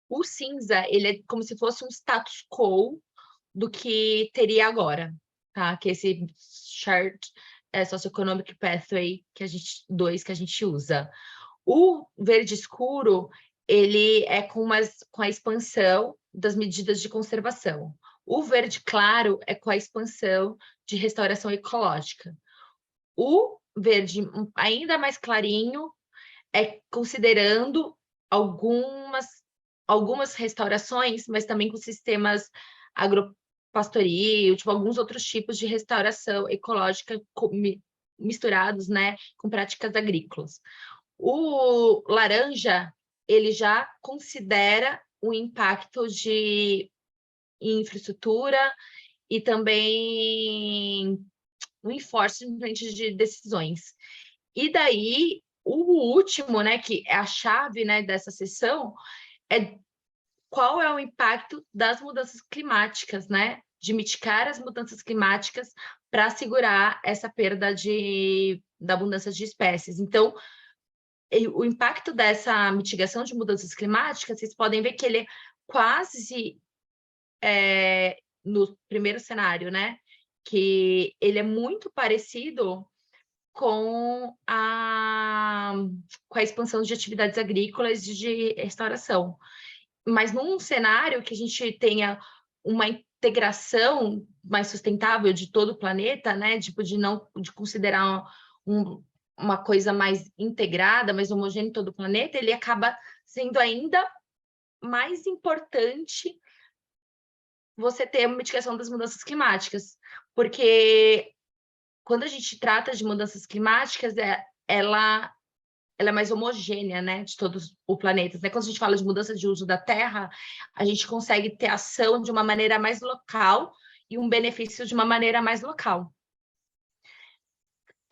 o cinza, ele é como se fosse um status quo do que teria agora, tá? Que esse chart socioeconomic pathway que a gente usa. O verde escuro, ele é com a expansão das medidas de conservação. O verde claro é com a expansão de restauração ecológica. O verde ainda mais clarinho é considerando algumas restaurações, mas também com sistemas agropastoril, tipo, alguns outros tipos de restauração ecológica misturados, né, com práticas agrícolas. O laranja, ele já considera o impacto de infraestrutura e também o enforcement de decisões. E daí, o último, né, que é a chave, né, dessa sessão, é qual é o impacto das mudanças climáticas, né? De mitigar as mudanças climáticas para assegurar essa perda da abundância de espécies. Então, o impacto dessa mitigação de mudanças climáticas, vocês podem ver que ele é quase no primeiro cenário, né? Que ele é muito parecido com a expansão de atividades agrícolas e de restauração. Mas num cenário que a gente tenha uma integração mais sustentável de todo o planeta, né? Tipo, de considerar uma coisa mais integrada, mais homogênea em todo o planeta, ele acaba sendo ainda mais importante você ter uma mitigação das mudanças climáticas, porque quando a gente trata de mudanças climáticas, ela é mais homogênea, né, de todos os planetas, né? Quando a gente fala de mudança de uso da Terra, a gente consegue ter ação de uma maneira mais local e um benefício de uma maneira mais local.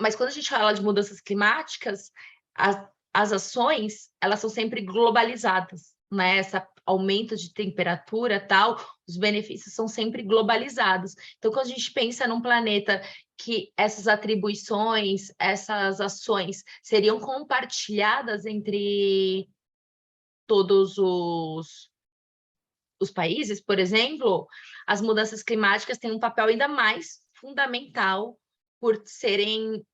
Mas quando a gente fala de mudanças climáticas, as ações, elas são sempre globalizadas, né? Esse aumento de temperatura, tal, os benefícios são sempre globalizados. Então, quando a gente pensa num planeta que essas atribuições, essas ações seriam compartilhadas entre todos os países, por exemplo, as mudanças climáticas têm um papel ainda mais fundamental por serem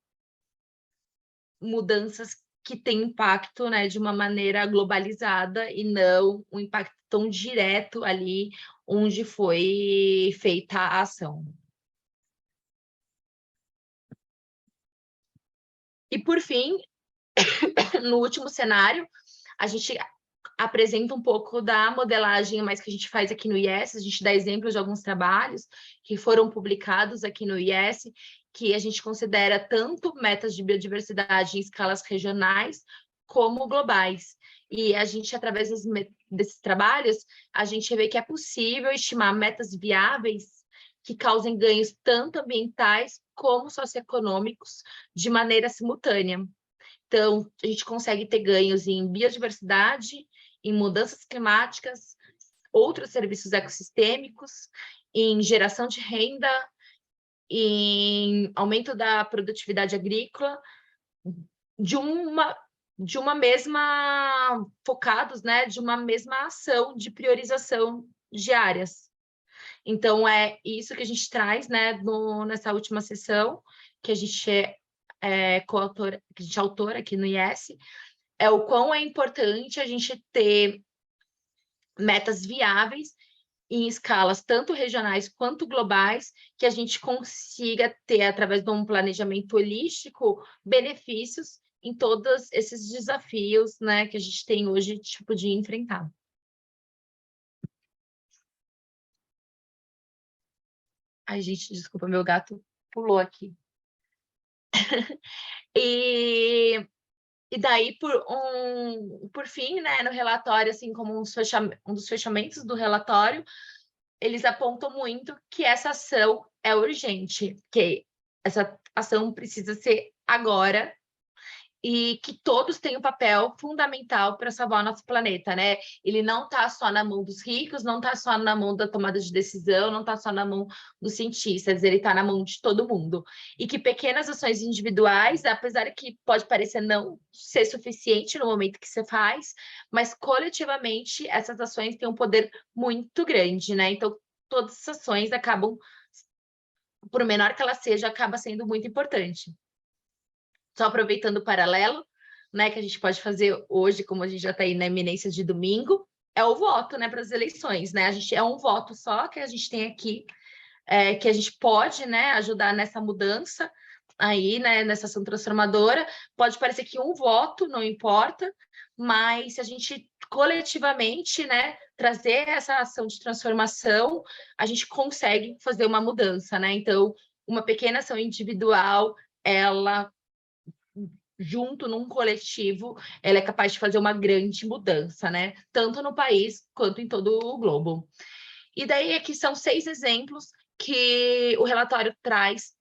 mudanças que têm impacto, né, de uma maneira globalizada e não um impacto tão direto ali onde foi feita a ação. E, por fim, no último cenário, a gente apresenta um pouco da modelagem mais que a gente faz aqui no IES, a gente dá exemplos de alguns trabalhos que foram publicados aqui no IES, que a gente considera tanto metas de biodiversidade em escalas regionais como globais. E a gente, através desses trabalhos, a gente vê que é possível estimar metas viáveis que causem ganhos tanto ambientais como socioeconômicos de maneira simultânea. Então, a gente consegue ter ganhos em biodiversidade, em mudanças climáticas, outros serviços ecossistêmicos, em geração de renda, em aumento da produtividade agrícola, de uma mesma, focados, né, de uma mesma ação de priorização de áreas. Então, é isso que a gente traz, né, nessa última sessão, que a gente coautora, que a gente é autora aqui no IES, é o quão é importante a gente ter metas viáveis em escalas tanto regionais quanto globais, que a gente consiga ter, através de um planejamento holístico, benefícios em todos esses desafios, né, que a gente tem hoje, tipo, de enfrentar. Ai, gente, desculpa, meu gato pulou aqui. E daí, por fim, né, no relatório, assim, como um dos fechamentos do relatório, eles apontam muito que essa ação é urgente, que essa ação precisa ser agora e que todos têm um papel fundamental para salvar o nosso planeta, né? Ele não está só na mão dos ricos, não está só na mão da tomada de decisão, não está só na mão dos cientistas, ele está na mão de todo mundo. E que pequenas ações individuais, apesar que pode parecer não ser suficiente no momento que você faz, mas coletivamente essas ações têm um poder muito grande, né? Então, todas essas ações acabam, por menor que ela seja, acaba sendo muito importante. Só aproveitando o paralelo, né, que a gente pode fazer hoje, como a gente já está aí na iminência de domingo, é o voto, né, para as eleições, né? A gente é um voto só que a gente tem aqui, que a gente pode, né, ajudar nessa mudança aí, né, nessa ação transformadora. Pode parecer que um voto não importa, mas se a gente coletivamente, né, trazer essa ação de transformação, a gente consegue fazer uma mudança, né? Então, uma pequena ação individual, ela junto num coletivo, ela é capaz de fazer uma grande mudança, né? Tanto no país quanto em todo o globo. E daí aqui são 6 exemplos que o relatório traz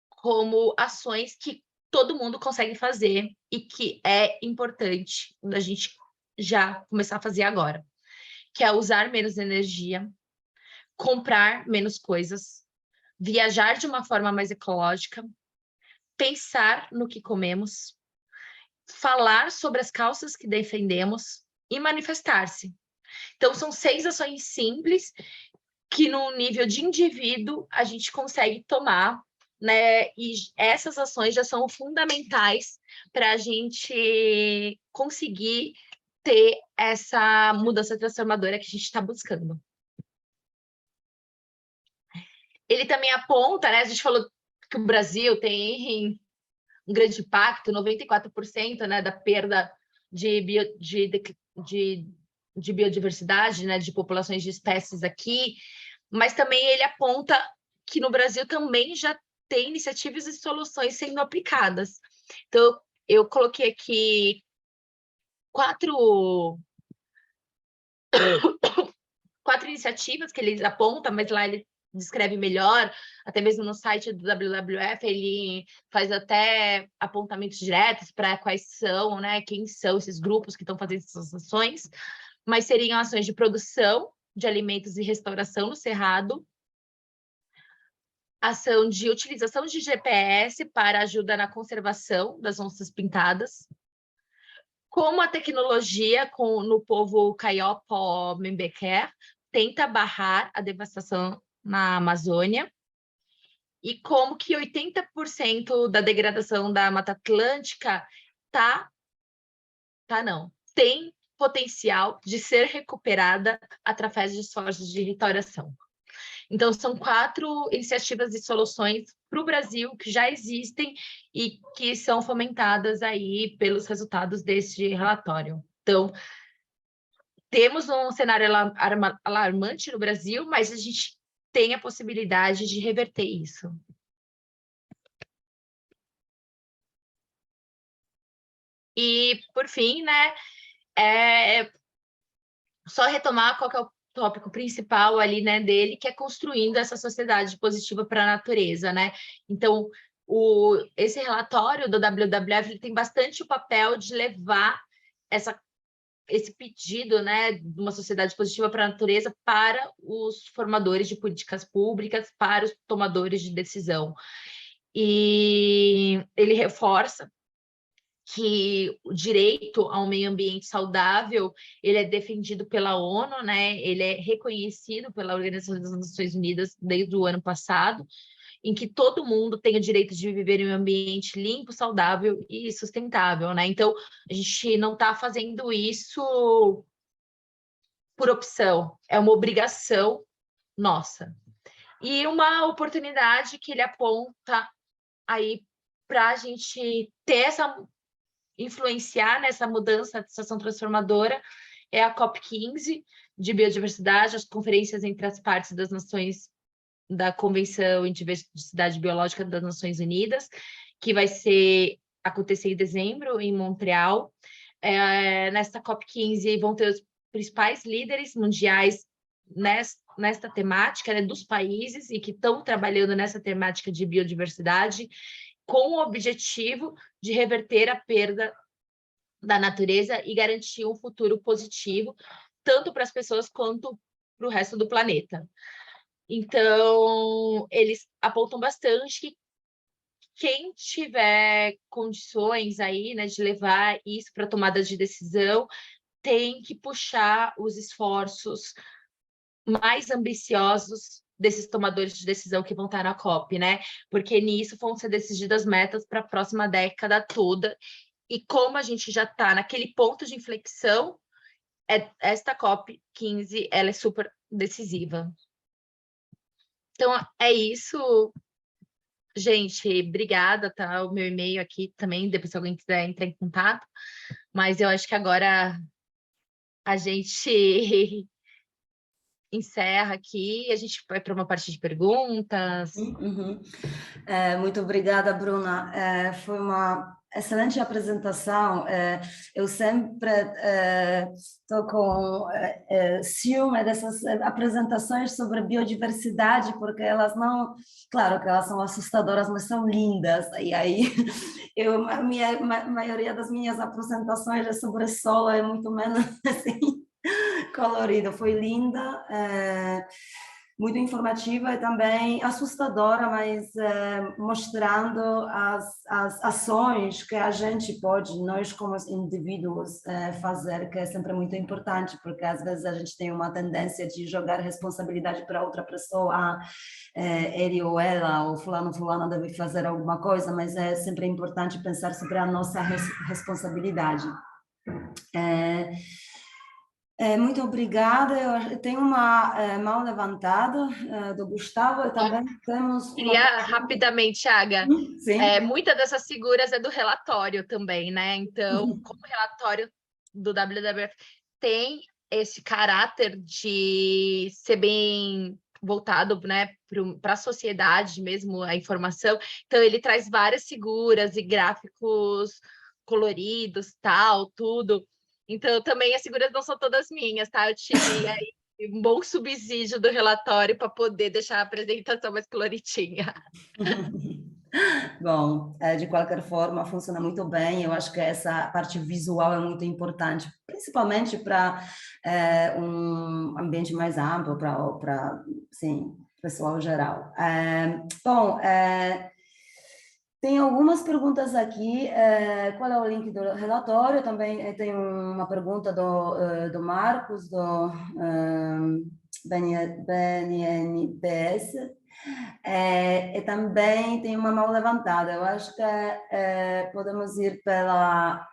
como ações que todo mundo consegue fazer e que é importante a gente já começar a fazer agora, que é usar menos energia, comprar menos coisas, viajar de uma forma mais ecológica, pensar no que comemos, falar sobre as causas que defendemos e manifestar-se. Então, são 6 ações simples que, no nível de indivíduo, a gente consegue tomar, né? E essas ações já são fundamentais para a gente conseguir ter essa mudança transformadora que a gente está buscando. Ele também aponta, né? A gente falou que o Brasil tem um grande impacto, 94%, né, da perda de biodiversidade, né, de populações de espécies aqui, mas também ele aponta que no Brasil também já tem iniciativas e soluções sendo aplicadas. Então, eu coloquei aqui quatro iniciativas que ele aponta, mas lá ele descreve melhor, até mesmo no site do WWF, ele faz até apontamentos diretos para quais são, né, quem são esses grupos que estão fazendo essas ações, mas seriam ações de produção de alimentos e restauração no Cerrado, ação de utilização de GPS para ajuda na conservação das onças pintadas, como a tecnologia no povo Kayopó-Membequer tenta barrar a devastação na Amazônia, e como que 80% da degradação da Mata Atlântica tem potencial de ser recuperada através de esforços de restauração. Então, são 4 iniciativas e soluções para o Brasil que já existem e que são fomentadas aí pelos resultados deste relatório. Então, temos um cenário alarmante no Brasil, mas a gente tem a possibilidade de reverter isso. E, por fim, né, só retomar qual que é o tópico principal ali, né, dele, que é construindo essa sociedade positiva para a natureza, né? Então, esse relatório do WWF ele tem bastante o papel de levar esse pedido, né, de uma sociedade positiva para a natureza para os formadores de políticas públicas, para os tomadores de decisão. E ele reforça que o direito a um meio ambiente saudável, ele é defendido pela ONU, né? Ele é reconhecido pela Organização das Nações Unidas desde o ano passado, em que todo mundo tem o direito de viver em um ambiente limpo, saudável e sustentável, né? Então, a gente não está fazendo isso por opção, é uma obrigação nossa. E uma oportunidade que ele aponta aí para a gente ter influenciar nessa mudança, essa ação transformadora, é a COP15 de biodiversidade, as conferências entre as partes das nações da Convenção em Diversidade Biológica das Nações Unidas, que vai acontecer em dezembro, em Montreal. Nesta COP15 vão ter os principais líderes mundiais nesta temática, né, dos países e que estão trabalhando nessa temática de biodiversidade, com o objetivo de reverter a perda da natureza e garantir um futuro positivo, tanto para as pessoas quanto para o resto do planeta. Então, eles apontam bastante que quem tiver condições aí, né, de levar isso para tomada de decisão, tem que puxar os esforços mais ambiciosos desses tomadores de decisão que vão estar na COP, né? Porque nisso vão ser decididas metas para a próxima década toda. E como a gente já está naquele ponto de inflexão, esta COP15 ela é super decisiva. Então, é isso. Gente, obrigada, tá? O meu e-mail aqui também, depois se alguém quiser entrar em contato. Mas eu acho que agora a gente encerra aqui e a gente vai para uma parte de perguntas. Uhum. Muito obrigada, Bruna. Foi uma excelente apresentação. Eu sempre estou com ciúme dessas apresentações sobre biodiversidade, porque elas não... Claro que elas são assustadoras, mas são lindas. E aí, a maioria das minhas apresentações é sobre solo, é muito menos assim, colorida. Foi linda. Muito informativa e também assustadora, mas mostrando as ações que a gente pode, nós como indivíduos, fazer, que é sempre muito importante, porque às vezes a gente tem uma tendência de jogar responsabilidade para outra pessoa, ele ou ela, ou fulano deve fazer alguma coisa, mas é sempre importante pensar sobre a nossa responsabilidade. Muito obrigada. Eu tenho uma mão levantada do Gustavo e também temos uma... Queria rapidamente, Aga, Sim. muitas dessas figuras é do relatório também, né? Então, como o relatório do WWF tem esse caráter de ser bem voltado, né, para a sociedade mesmo, a informação, então ele traz várias figuras e gráficos coloridos, tal, tudo. Então, também as figuras não são todas minhas, tá? Eu tive aí um bom subsídio do relatório para poder deixar a apresentação mais coloridinha. Bom, de qualquer forma, funciona muito bem. Eu acho que essa parte visual é muito importante, principalmente para um ambiente mais amplo, para sim, pessoal geral. Bom, tem algumas perguntas aqui. Qual é o link do relatório? Também tem uma pergunta do Marcos, do BNBS. E também tem uma mão levantada. Eu acho que podemos ir pela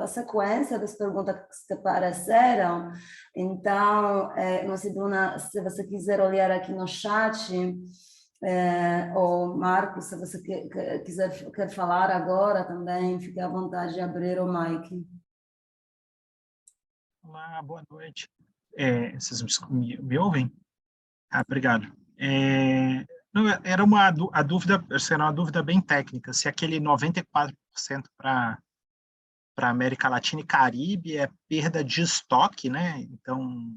sequência das perguntas que apareceram. Então, não sei, Bruna, se você quiser olhar aqui no chat, ou Marcos, se você quer falar agora também, fique à vontade de abrir o mic. Olá, boa noite. Vocês me ouvem? Obrigado. Não, era a dúvida, será uma dúvida bem técnica, se aquele 94% para a América Latina e Caribe é perda de estoque, né? Então,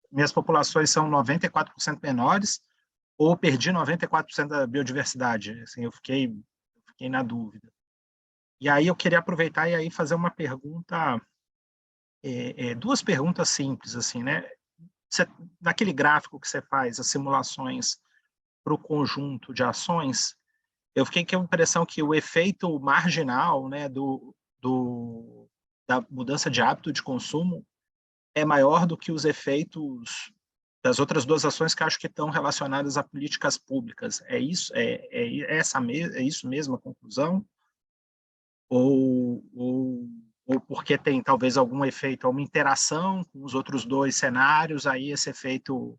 minhas populações são 94% menores, ou perdi 94% da biodiversidade? Assim, eu fiquei na dúvida. E aí eu queria aproveitar e aí fazer uma pergunta, duas perguntas simples, assim, né? Naquele gráfico que você faz, as simulações para o conjunto de ações, eu fiquei com a impressão que o efeito marginal, né, da mudança de hábito de consumo é maior do que os efeitos das outras duas ações que acho que estão relacionadas a políticas públicas. É isso? É isso mesmo a conclusão? Ou ou porque tem talvez algum efeito, alguma interação com os outros dois cenários, aí esse efeito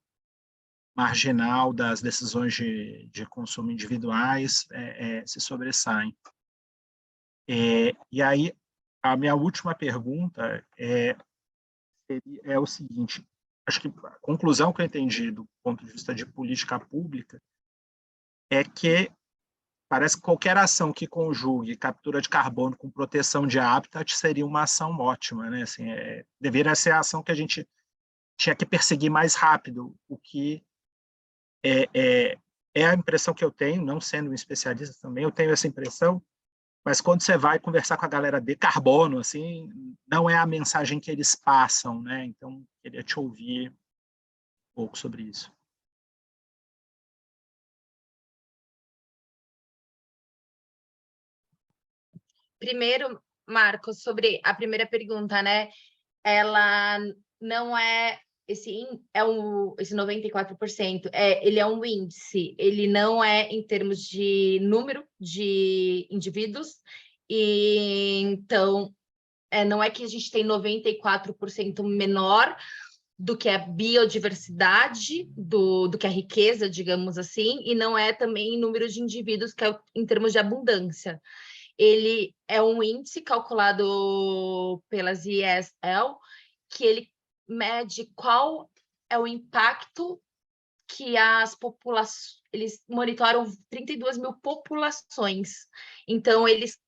marginal das decisões de consumo individuais se sobressaem. E aí, a minha última pergunta é o seguinte, acho que a conclusão que eu entendi do ponto de vista de política pública é que parece que qualquer ação que conjugue captura de carbono com proteção de habitat seria uma ação ótima, né? Assim, deveria ser a ação que a gente tinha que perseguir mais rápido, o que é a impressão que eu tenho, não sendo um especialista também, eu tenho essa impressão, mas quando você vai conversar com a galera de carbono, assim, não é a mensagem que eles passam, né? Então, queria te ouvir um pouco sobre isso. Primeiro, Marcos, sobre a primeira pergunta, né? Ela não é esse 94%, ele é um índice, ele não é em termos de número de indivíduos, e então não é que a gente tem 94% menor do que a biodiversidade, do que a riqueza, digamos assim, e não é também em número de indivíduos, que é em termos de abundância. Ele é um índice calculado pelas IESL, que ele mede qual é o impacto que as populações... Eles monitoram 32 mil populações. Então, eles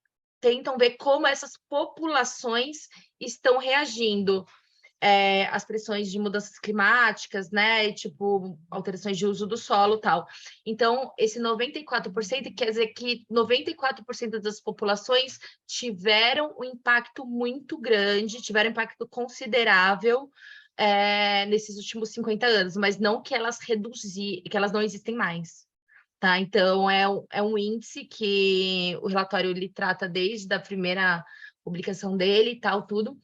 tentam ver como essas populações estão reagindo às pressões de mudanças climáticas, né? E, tipo, alterações de uso do solo e tal. Então, esse 94% quer dizer que 94% das populações tiveram um impacto muito grande, tiveram um impacto considerável nesses últimos 50 anos, mas não que elas que elas não existem mais. Tá? Então, é um índice que o relatório ele trata desde a primeira publicação dele e tal, tudo.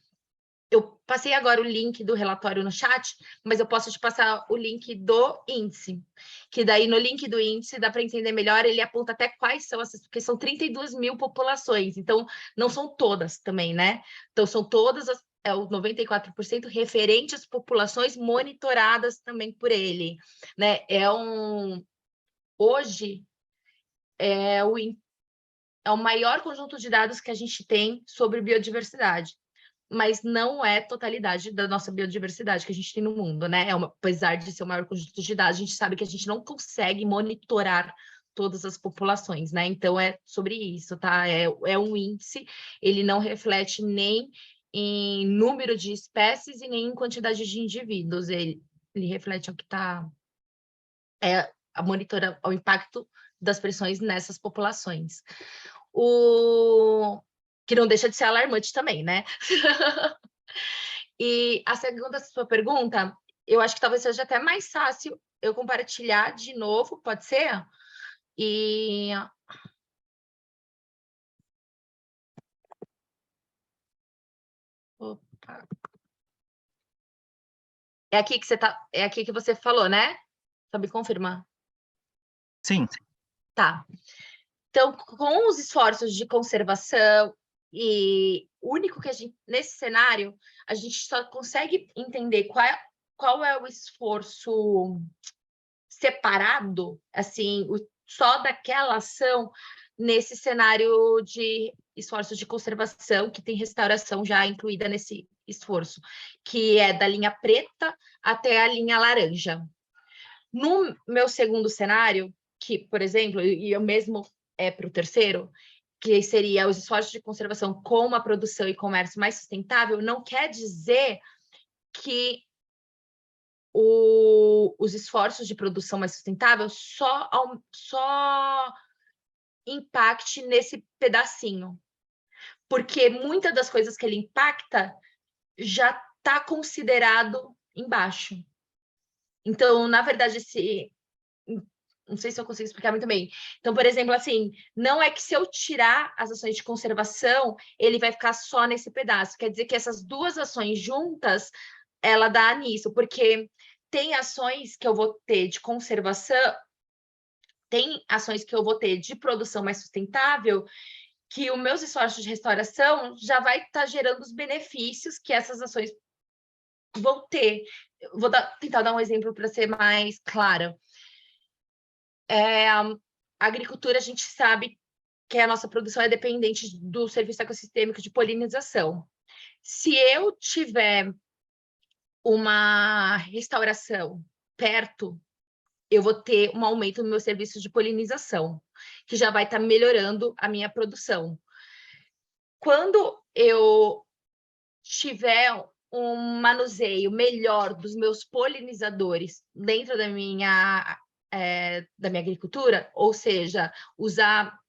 Eu passei agora o link do relatório no chat, mas eu posso te passar o link do índice, que daí no link do índice dá para entender melhor, ele aponta até quais são essas, porque são 32 mil populações, então não são todas também, né? Então são todas os 94% referente às populações monitoradas também por ele, né? Hoje é o maior conjunto de dados que a gente tem sobre biodiversidade, mas não é totalidade da nossa biodiversidade que a gente tem no mundo, né? Apesar de ser o maior conjunto de dados, a gente sabe que a gente não consegue monitorar todas as populações, né? Então, é sobre isso, tá? É um índice, ele não reflete nem em número de espécies e nem em quantidade de indivíduos, ele reflete o que está... o impacto das pressões nessas populações. Que não deixa de ser alarmante também, né? E a segunda sua pergunta, eu acho que talvez seja até mais fácil eu compartilhar de novo, pode ser? E... Opa. É aqui que você falou, né? Só me confirmar. Sim. Tá. Então, com os esforços de conservação e único que a gente, nesse cenário, a gente só consegue entender qual é o esforço separado, assim, só daquela ação nesse cenário de esforços de conservação, que tem restauração já incluída nesse esforço, que é da linha preta até a linha laranja. No meu segundo cenário, que, por exemplo, e eu mesmo para o terceiro, que seria os esforços de conservação com uma produção e comércio mais sustentável, não quer dizer que os esforços de produção mais sustentável só impacte nesse pedacinho, porque muitas das coisas que ele impacta já está considerado embaixo. Então, na verdade, não sei se eu consigo explicar muito bem. Então, por exemplo, assim, não é que se eu tirar as ações de conservação, ele vai ficar só nesse pedaço. Quer dizer que essas duas ações juntas, ela dá nisso, porque tem ações que eu vou ter de conservação, tem ações que eu vou ter de produção mais sustentável, que os meus esforços de restauração já vai estar gerando os benefícios que essas ações vão ter. Vou tentar dar um exemplo para ser mais clara. A agricultura, a gente sabe que a nossa produção é dependente do serviço ecossistêmico de polinização. Se eu tiver uma restauração perto, eu vou ter um aumento no meu serviço de polinização, que já vai estar melhorando a minha produção. Quando eu tiver um manuseio melhor dos meus polinizadores dentro da minha agricultura, ou seja, usar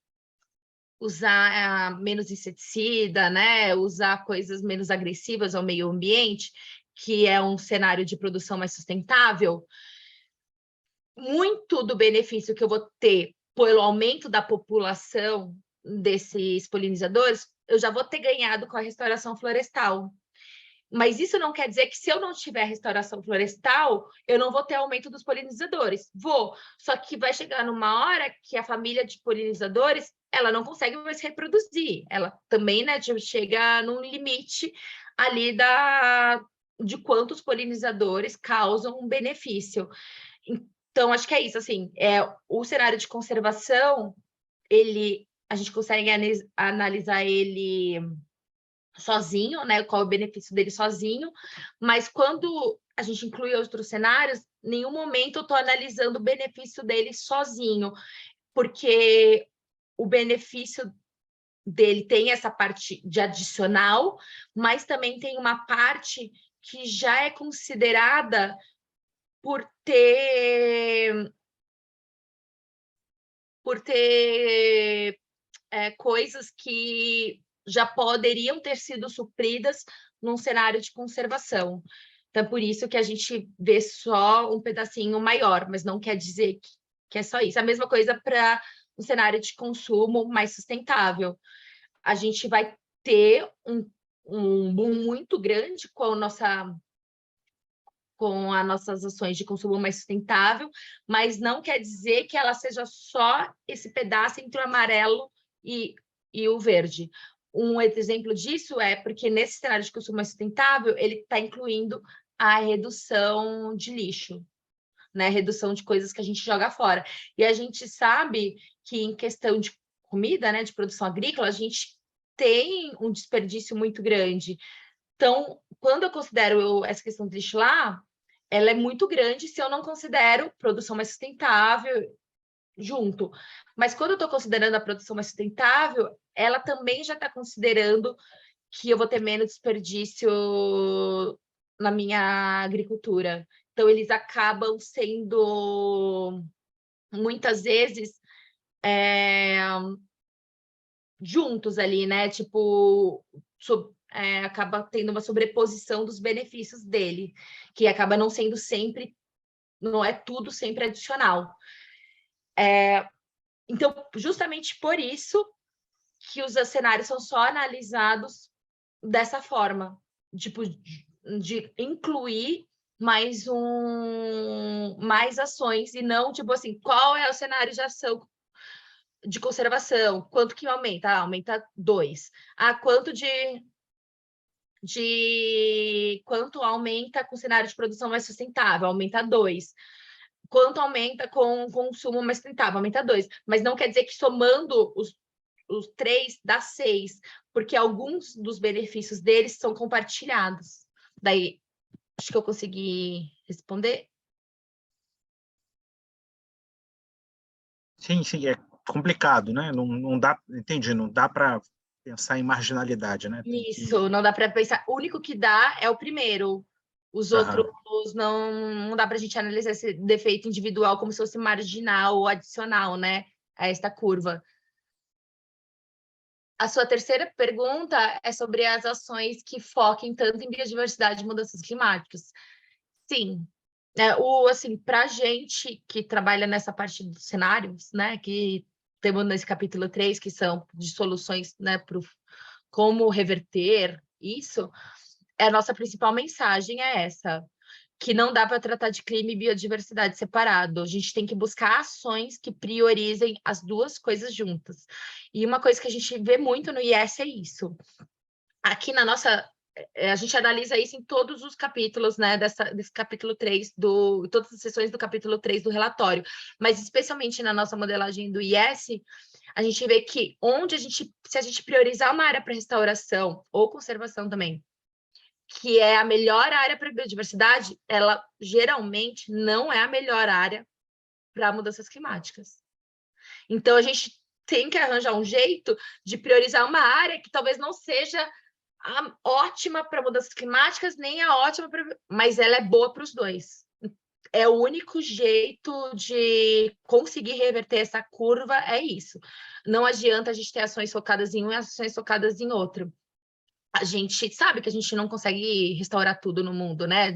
menos inseticida, né? Usar coisas menos agressivas ao meio ambiente, que é um cenário de produção mais sustentável, muito do benefício que eu vou ter pelo aumento da população desses polinizadores, eu já vou ter ganhado com a restauração florestal. Mas isso não quer dizer que se eu não tiver restauração florestal, eu não vou ter aumento dos polinizadores. Vou, só que vai chegar numa hora que a família de polinizadores, ela não consegue mais se reproduzir. Ela também, né, chega num limite ali de quantos polinizadores causam um benefício. Então, acho que é isso, assim, o cenário de conservação, a gente consegue analisar ele sozinho, né? Qual é o benefício dele sozinho, mas quando a gente inclui outros cenários, em nenhum momento eu estou analisando o benefício dele sozinho, porque o benefício dele tem essa parte de adicional, mas também tem uma parte que já é considerada por ter coisas que já poderiam ter sido supridas num cenário de conservação. Então, é por isso que a gente vê só um pedacinho maior, mas não quer dizer que é só isso. A mesma coisa para um cenário de consumo mais sustentável. A gente vai ter um boom muito grande com as nossas ações de consumo mais sustentável, mas não quer dizer que ela seja só esse pedaço entre o amarelo e o verde. Um exemplo disso é porque nesse cenário de consumo mais sustentável, ele está incluindo a redução de lixo, né? Redução de coisas que a gente joga fora. E a gente sabe que em questão de comida, né, de produção agrícola, a gente tem um desperdício muito grande. Então, quando eu considero essa questão do lixo lá, ela é muito grande se eu não considero produção mais sustentável junto. Mas quando eu estou considerando a produção mais sustentável, ela também já está considerando que eu vou ter menos desperdício na minha agricultura. Então, eles acabam sendo, muitas vezes, juntos ali, né? Tipo, acaba tendo uma sobreposição dos benefícios dele, que acaba não sendo sempre, não é tudo sempre adicional. Então, justamente por isso que os cenários são só analisados dessa forma, tipo, de incluir mais ações, e não, tipo assim, qual é o cenário de ação de conservação? Quanto que aumenta? Aumenta 2. Quanto aumenta com cenário de produção mais sustentável? Aumenta 2. Quanto aumenta com consumo mais sustentável? Aumenta 2. Mas não quer dizer que somando os 3 dá 6, porque alguns dos benefícios deles são compartilhados. Daí, acho que eu consegui responder. Sim, é complicado, né? Não dá, entendi, não dá para pensar em marginalidade, né? Isso, não dá para pensar. O único que dá é o primeiro. Os outros não dá para a gente analisar esse defeito individual como se fosse marginal ou adicional, né? A esta curva. A sua terceira pergunta é sobre as ações que foquem tanto em biodiversidade e mudanças climáticas. Sim. Assim, para a gente que trabalha nessa parte dos cenários, né? Que temos nesse capítulo 3, que são de soluções, né? Para como reverter isso, a nossa principal mensagem é essa. que não dá para tratar de clima e biodiversidade separado. A gente tem que buscar ações que priorizem as duas coisas juntas. E uma coisa que a gente vê muito no IES é isso. Aqui na nossa... A gente analisa isso em todos os capítulos, né, desse capítulo 3, todas as sessões do capítulo 3 do relatório, mas especialmente na nossa modelagem do IES, a gente vê que se a gente priorizar uma área para restauração ou conservação também, que é a melhor área para biodiversidade, ela geralmente não é a melhor área para mudanças climáticas. Então, a gente tem que arranjar um jeito de priorizar uma área que talvez não seja a ótima para mudanças climáticas, nem a ótima para... Mas ela é boa para os dois. É o único jeito de conseguir reverter essa curva, é isso. Não adianta a gente ter ações focadas em um e ações focadas em outro. A gente sabe que a gente não consegue restaurar tudo no mundo, né?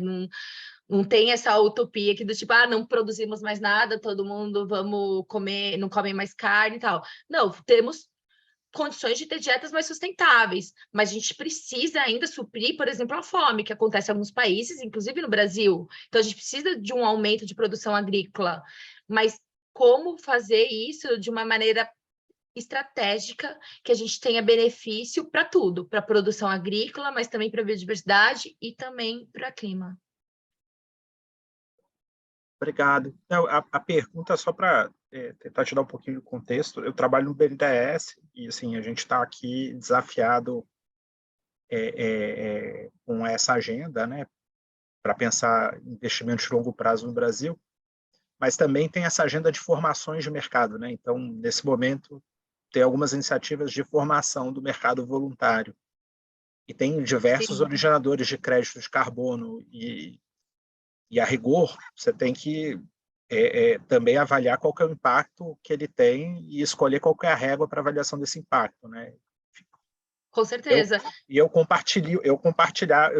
Não tem essa utopia aqui do tipo, não produzimos mais nada, todo mundo vamos comer, não come mais carne e tal. Não, temos condições de ter dietas mais sustentáveis, mas a gente precisa ainda suprir, por exemplo, a fome, que acontece em alguns países, inclusive no Brasil. Então, a gente precisa de um aumento de produção agrícola, mas como fazer isso de uma maneira estratégica, que a gente tenha benefício para tudo, para a produção agrícola, mas também para a biodiversidade e também para o clima. Obrigado. Não, a pergunta, só para tentar te dar um pouquinho de contexto, eu trabalho no BNDES e assim, a gente está aqui desafiado com essa agenda, né, para pensar investimentos de longo prazo no Brasil, mas também tem essa agenda de formações de mercado, né? Então, nesse momento, tem algumas iniciativas de formação do mercado voluntário e tem diversos Sim. originadores de crédito de carbono e a rigor, você tem que também avaliar qual que é o impacto que ele tem e escolher qual que é a régua para avaliação desse impacto, né? Com certeza. Eu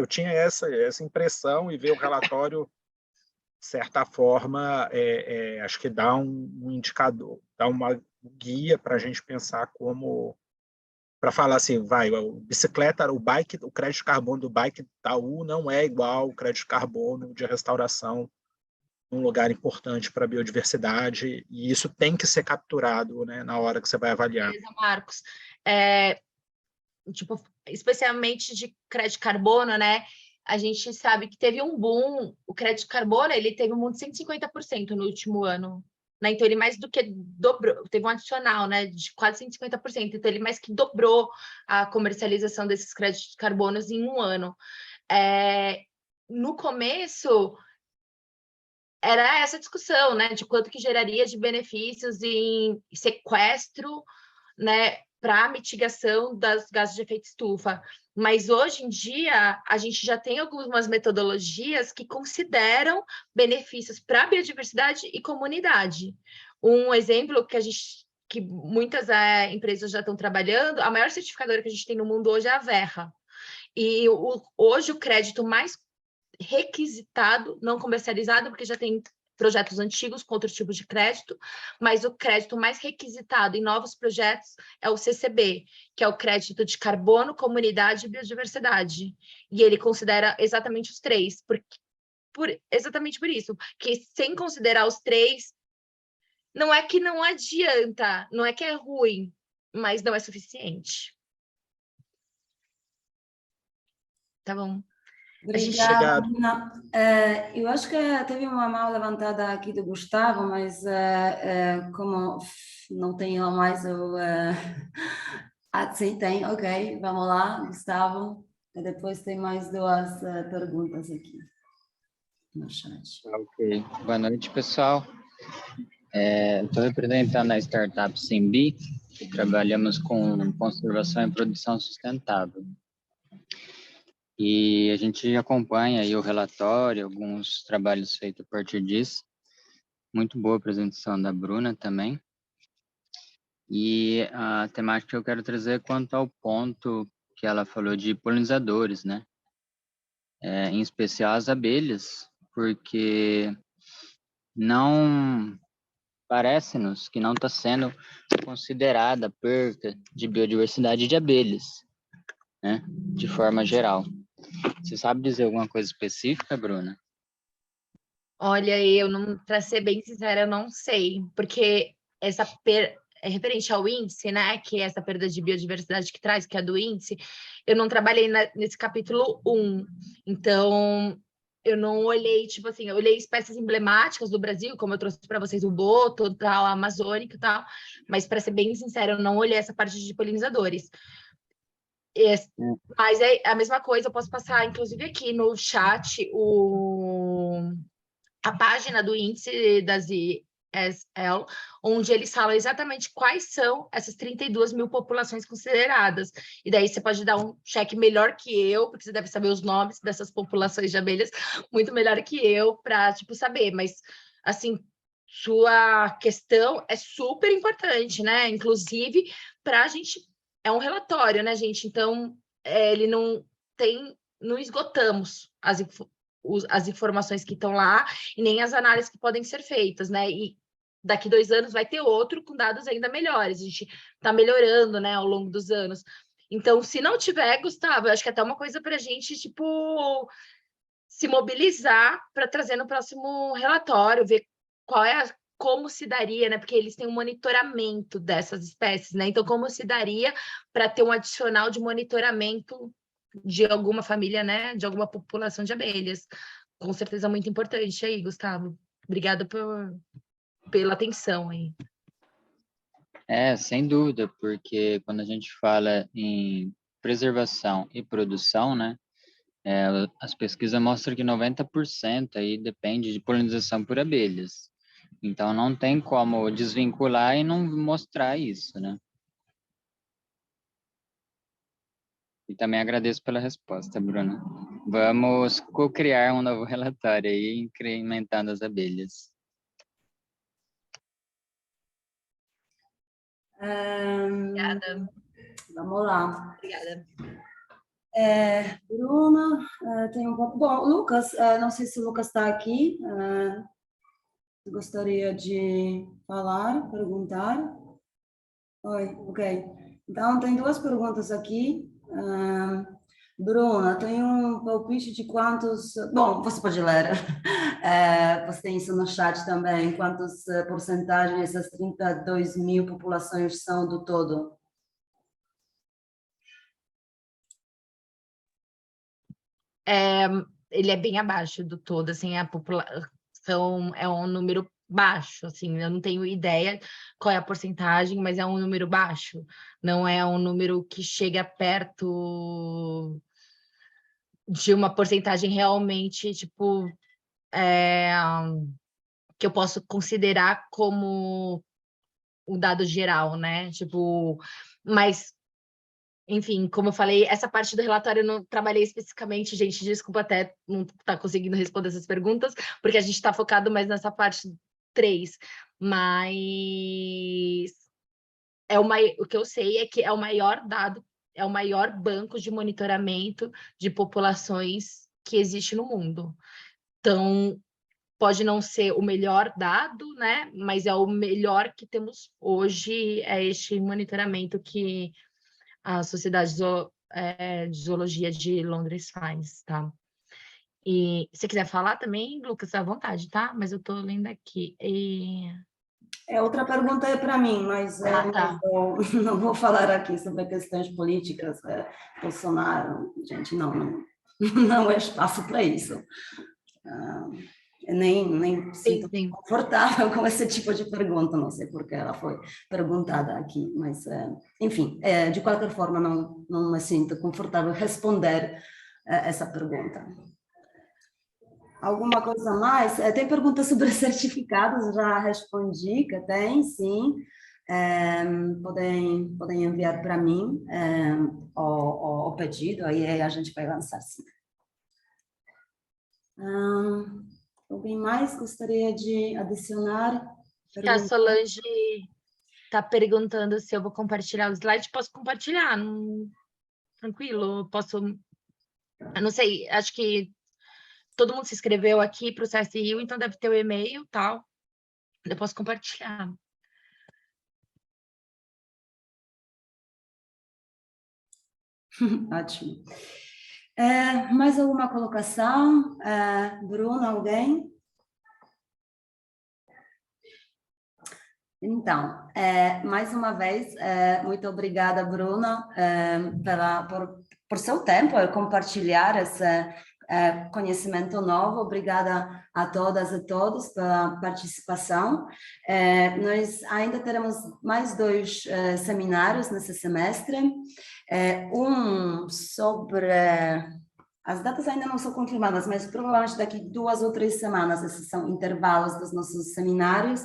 tinha essa impressão e ver o relatório, de certa forma, acho que dá um indicador, dá uma guia para a gente pensar como, para falar assim, o crédito de carbono do bike Itaú não é igual ao crédito de carbono de restauração um lugar importante para a biodiversidade, e isso tem que ser capturado, né, na hora que você vai avaliar. Beleza, Marcos. Tipo, especialmente de crédito carbono, né? A gente sabe que teve um boom, o crédito carbono, ele teve um boom de 150% no último ano, né? Então, ele mais do que dobrou, teve um adicional, né, de quase 150%, então ele mais que dobrou a comercialização desses créditos carbonos em um ano. No começo, era essa discussão, né, de quanto que geraria de benefícios em sequestro, né, para mitigação das gases de efeito estufa. Mas hoje em dia a gente já tem algumas metodologias que consideram benefícios para a biodiversidade e comunidade. Um exemplo que muitas empresas já estão trabalhando, a maior certificadora que a gente tem no mundo hoje é a Verra. E hoje o crédito mais requisitado, não comercializado, porque já tem projetos antigos com outros tipos de crédito, mas o crédito mais requisitado em novos projetos é o CCB, que é o crédito de carbono, comunidade e biodiversidade. E ele considera exatamente os três, exatamente por isso, que sem considerar os três, não é que não adianta, não é que é ruim, mas não é suficiente. Tá bom. Obrigada, Bruna. Eu acho que teve uma mão levantada aqui do Gustavo, mas como não tenho mais o... sim, tem, ok, vamos lá, Gustavo. E depois tem mais duas perguntas aqui no chat. Ok, boa noite, pessoal. Estou representando a startup Simbi, que trabalhamos com conservação e produção sustentável. E a gente acompanha aí o relatório, alguns trabalhos feitos a partir disso. Muito boa a apresentação da Bruna também. E a temática que eu quero trazer é quanto ao ponto que ela falou de polinizadores, né? Em especial as abelhas, porque não parece-nos que não está sendo considerada a perda de biodiversidade de abelhas, né? De forma geral. Você sabe dizer alguma coisa específica, Bruna? Olha, para ser bem sincera, eu não sei, porque essa é referente ao índice, né? Que é essa perda de biodiversidade que traz, que é do índice, eu não trabalhei nesse capítulo 1. Então, eu não olhei, tipo assim, eu olhei espécies emblemáticas do Brasil, como eu trouxe para vocês o boto, tal, a amazônica e tal, mas para ser bem sincera, eu não olhei essa parte de polinizadores. Mas é a mesma coisa, eu posso passar, inclusive, aqui no chat a página do índice das ISL, onde eles falam exatamente quais são essas 32 mil populações consideradas. E daí você pode dar um cheque melhor que eu, porque você deve saber os nomes dessas populações de abelhas muito melhor que eu para, tipo, saber. Mas, assim, sua questão é super importante, né? Inclusive, para a gente... É um relatório, né, gente? Então, ele não tem... Não esgotamos as informações que estão lá e nem as análises que podem ser feitas, né? E daqui 2 anos vai ter outro com dados ainda melhores. A gente está melhorando, né, ao longo dos anos. Então, se não tiver, Gustavo, eu acho que é até uma coisa para a gente, tipo, se mobilizar para trazer no próximo relatório, ver como se daria, né? Porque eles têm um monitoramento dessas espécies, né? Então, como se daria para ter um adicional de monitoramento de alguma família, né? De alguma população de abelhas. Com certeza muito importante aí, Gustavo. Obrigada pela atenção aí. Sem dúvida, porque quando a gente fala em preservação e produção, né, as pesquisas mostram que 90% aí depende de polinização por abelhas. Então, não tem como desvincular e não mostrar isso, né? E também agradeço pela resposta, Bruna. Vamos co-criar um novo relatório aí, incrementando as abelhas. Obrigada. Vamos lá. Obrigada. Bruna, tem um pouco... Bom, Lucas, não sei se o Lucas está aqui. Gostaria de falar, perguntar? Oi, ok. Então, tem 2 perguntas aqui. Bruna, tem um palpite de quantos... Bom, você pode ler. Você tem isso no chat também. Quantas porcentagem essas 32 mil populações são do todo? Ele é bem abaixo do todo, assim, a população é um número baixo, assim, eu não tenho ideia qual é a porcentagem, mas é um número baixo, não é um número que chega perto de uma porcentagem realmente, tipo, que eu posso considerar como o dado geral, né? Tipo, mas enfim, como eu falei, essa parte do relatório eu não trabalhei especificamente, gente, desculpa até não estar tá conseguindo responder essas perguntas, porque a gente está focado mais nessa parte 3, mas o que eu sei é que é o maior dado, é o maior banco de monitoramento de populações que existe no mundo. Então, pode não ser o melhor dado, né? Mas é o melhor que temos hoje, é este monitoramento que a Sociedade de Zoologia de Londres faz, tá? E se quiser falar também, Lucas, à vontade, tá? Mas eu estou lendo aqui. Outra pergunta é para mim, mas Tá. não vou falar aqui sobre questões políticas. Bolsonaro, gente, não é espaço para isso. Nem me sinto Sim. confortável com esse tipo de pergunta, não sei por que ela foi perguntada aqui, mas, enfim, de qualquer forma, não me sinto confortável responder essa pergunta. Alguma coisa mais? Tem perguntas sobre certificados, já respondi que tem, sim. Podem enviar para mim o pedido, aí a gente vai lançar, sim. Alguém mais gostaria de adicionar? A Solange está perguntando se eu vou compartilhar o slide. Posso compartilhar? Tranquilo? Posso... Eu não sei, acho que todo mundo se inscreveu aqui para o CSRio, então deve ter o e-mail e tal. Eu posso compartilhar. Ótimo. Mais alguma colocação? Bruna, alguém? Então, mais uma vez, muito obrigada, Bruna, por seu tempo e compartilhar esse conhecimento novo. Obrigada a todas e todos pela participação. Nós ainda teremos mais 2 seminários nesse semestre. Um sobre... As datas ainda não são confirmadas, mas provavelmente daqui 2 ou 3 semanas, esses são intervalos dos nossos seminários.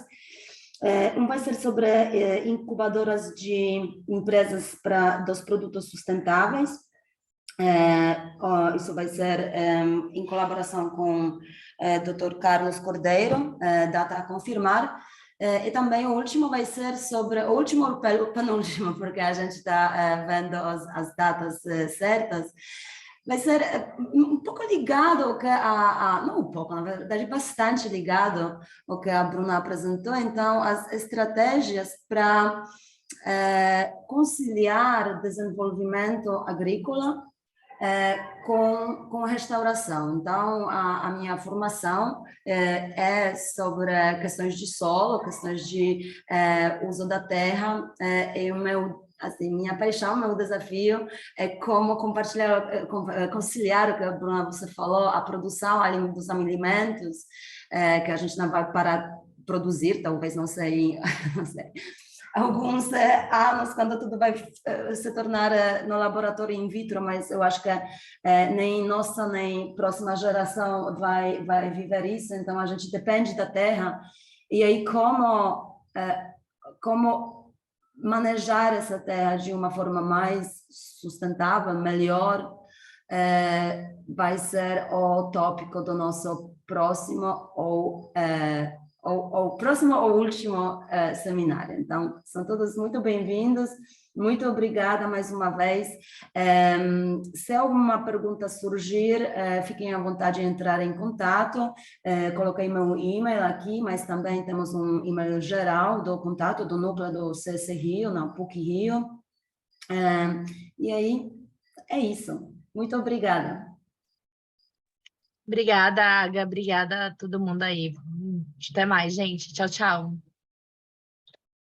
Um vai ser sobre incubadoras de empresas dos produtos sustentáveis. Isso vai ser em colaboração com o Dr. Carlos Cordeiro, data a confirmar. E também o último vai ser sobre, o último ou o penúltimo, porque a gente está vendo as datas certas, vai ser um pouco ligado ao que não um pouco, na verdade, bastante ligado ao que a Bruna apresentou. Então, as estratégias para conciliar desenvolvimento agrícola com restauração. Então, a minha formação é sobre questões de solo, questões de uso da terra, e o meu... Assim, minha paixão, meu desafio é como conciliar o que a Bruna você falou, a produção dos alimentos, que a gente não vai parar de produzir, talvez, não sei, não sei, alguns anos, quando tudo vai se tornar no laboratório in vitro, mas eu acho que nem nossa, nem próxima geração vai viver isso, então a gente depende da terra, e aí como manejar essa terra de uma forma mais sustentável, melhor, vai ser o tópico do nosso próximo ou próximo ou último seminário. Então, são todos muito bem-vindos, muito obrigada mais uma vez. Se alguma pergunta surgir, fiquem à vontade de entrar em contato. Coloquei meu e-mail aqui, mas também temos um e-mail geral do contato do núcleo do CS Rio, na PUC Rio. E aí, é isso. Muito obrigada. Obrigada, Aga. Obrigada a todo mundo aí. Até mais, gente. Tchau, tchau.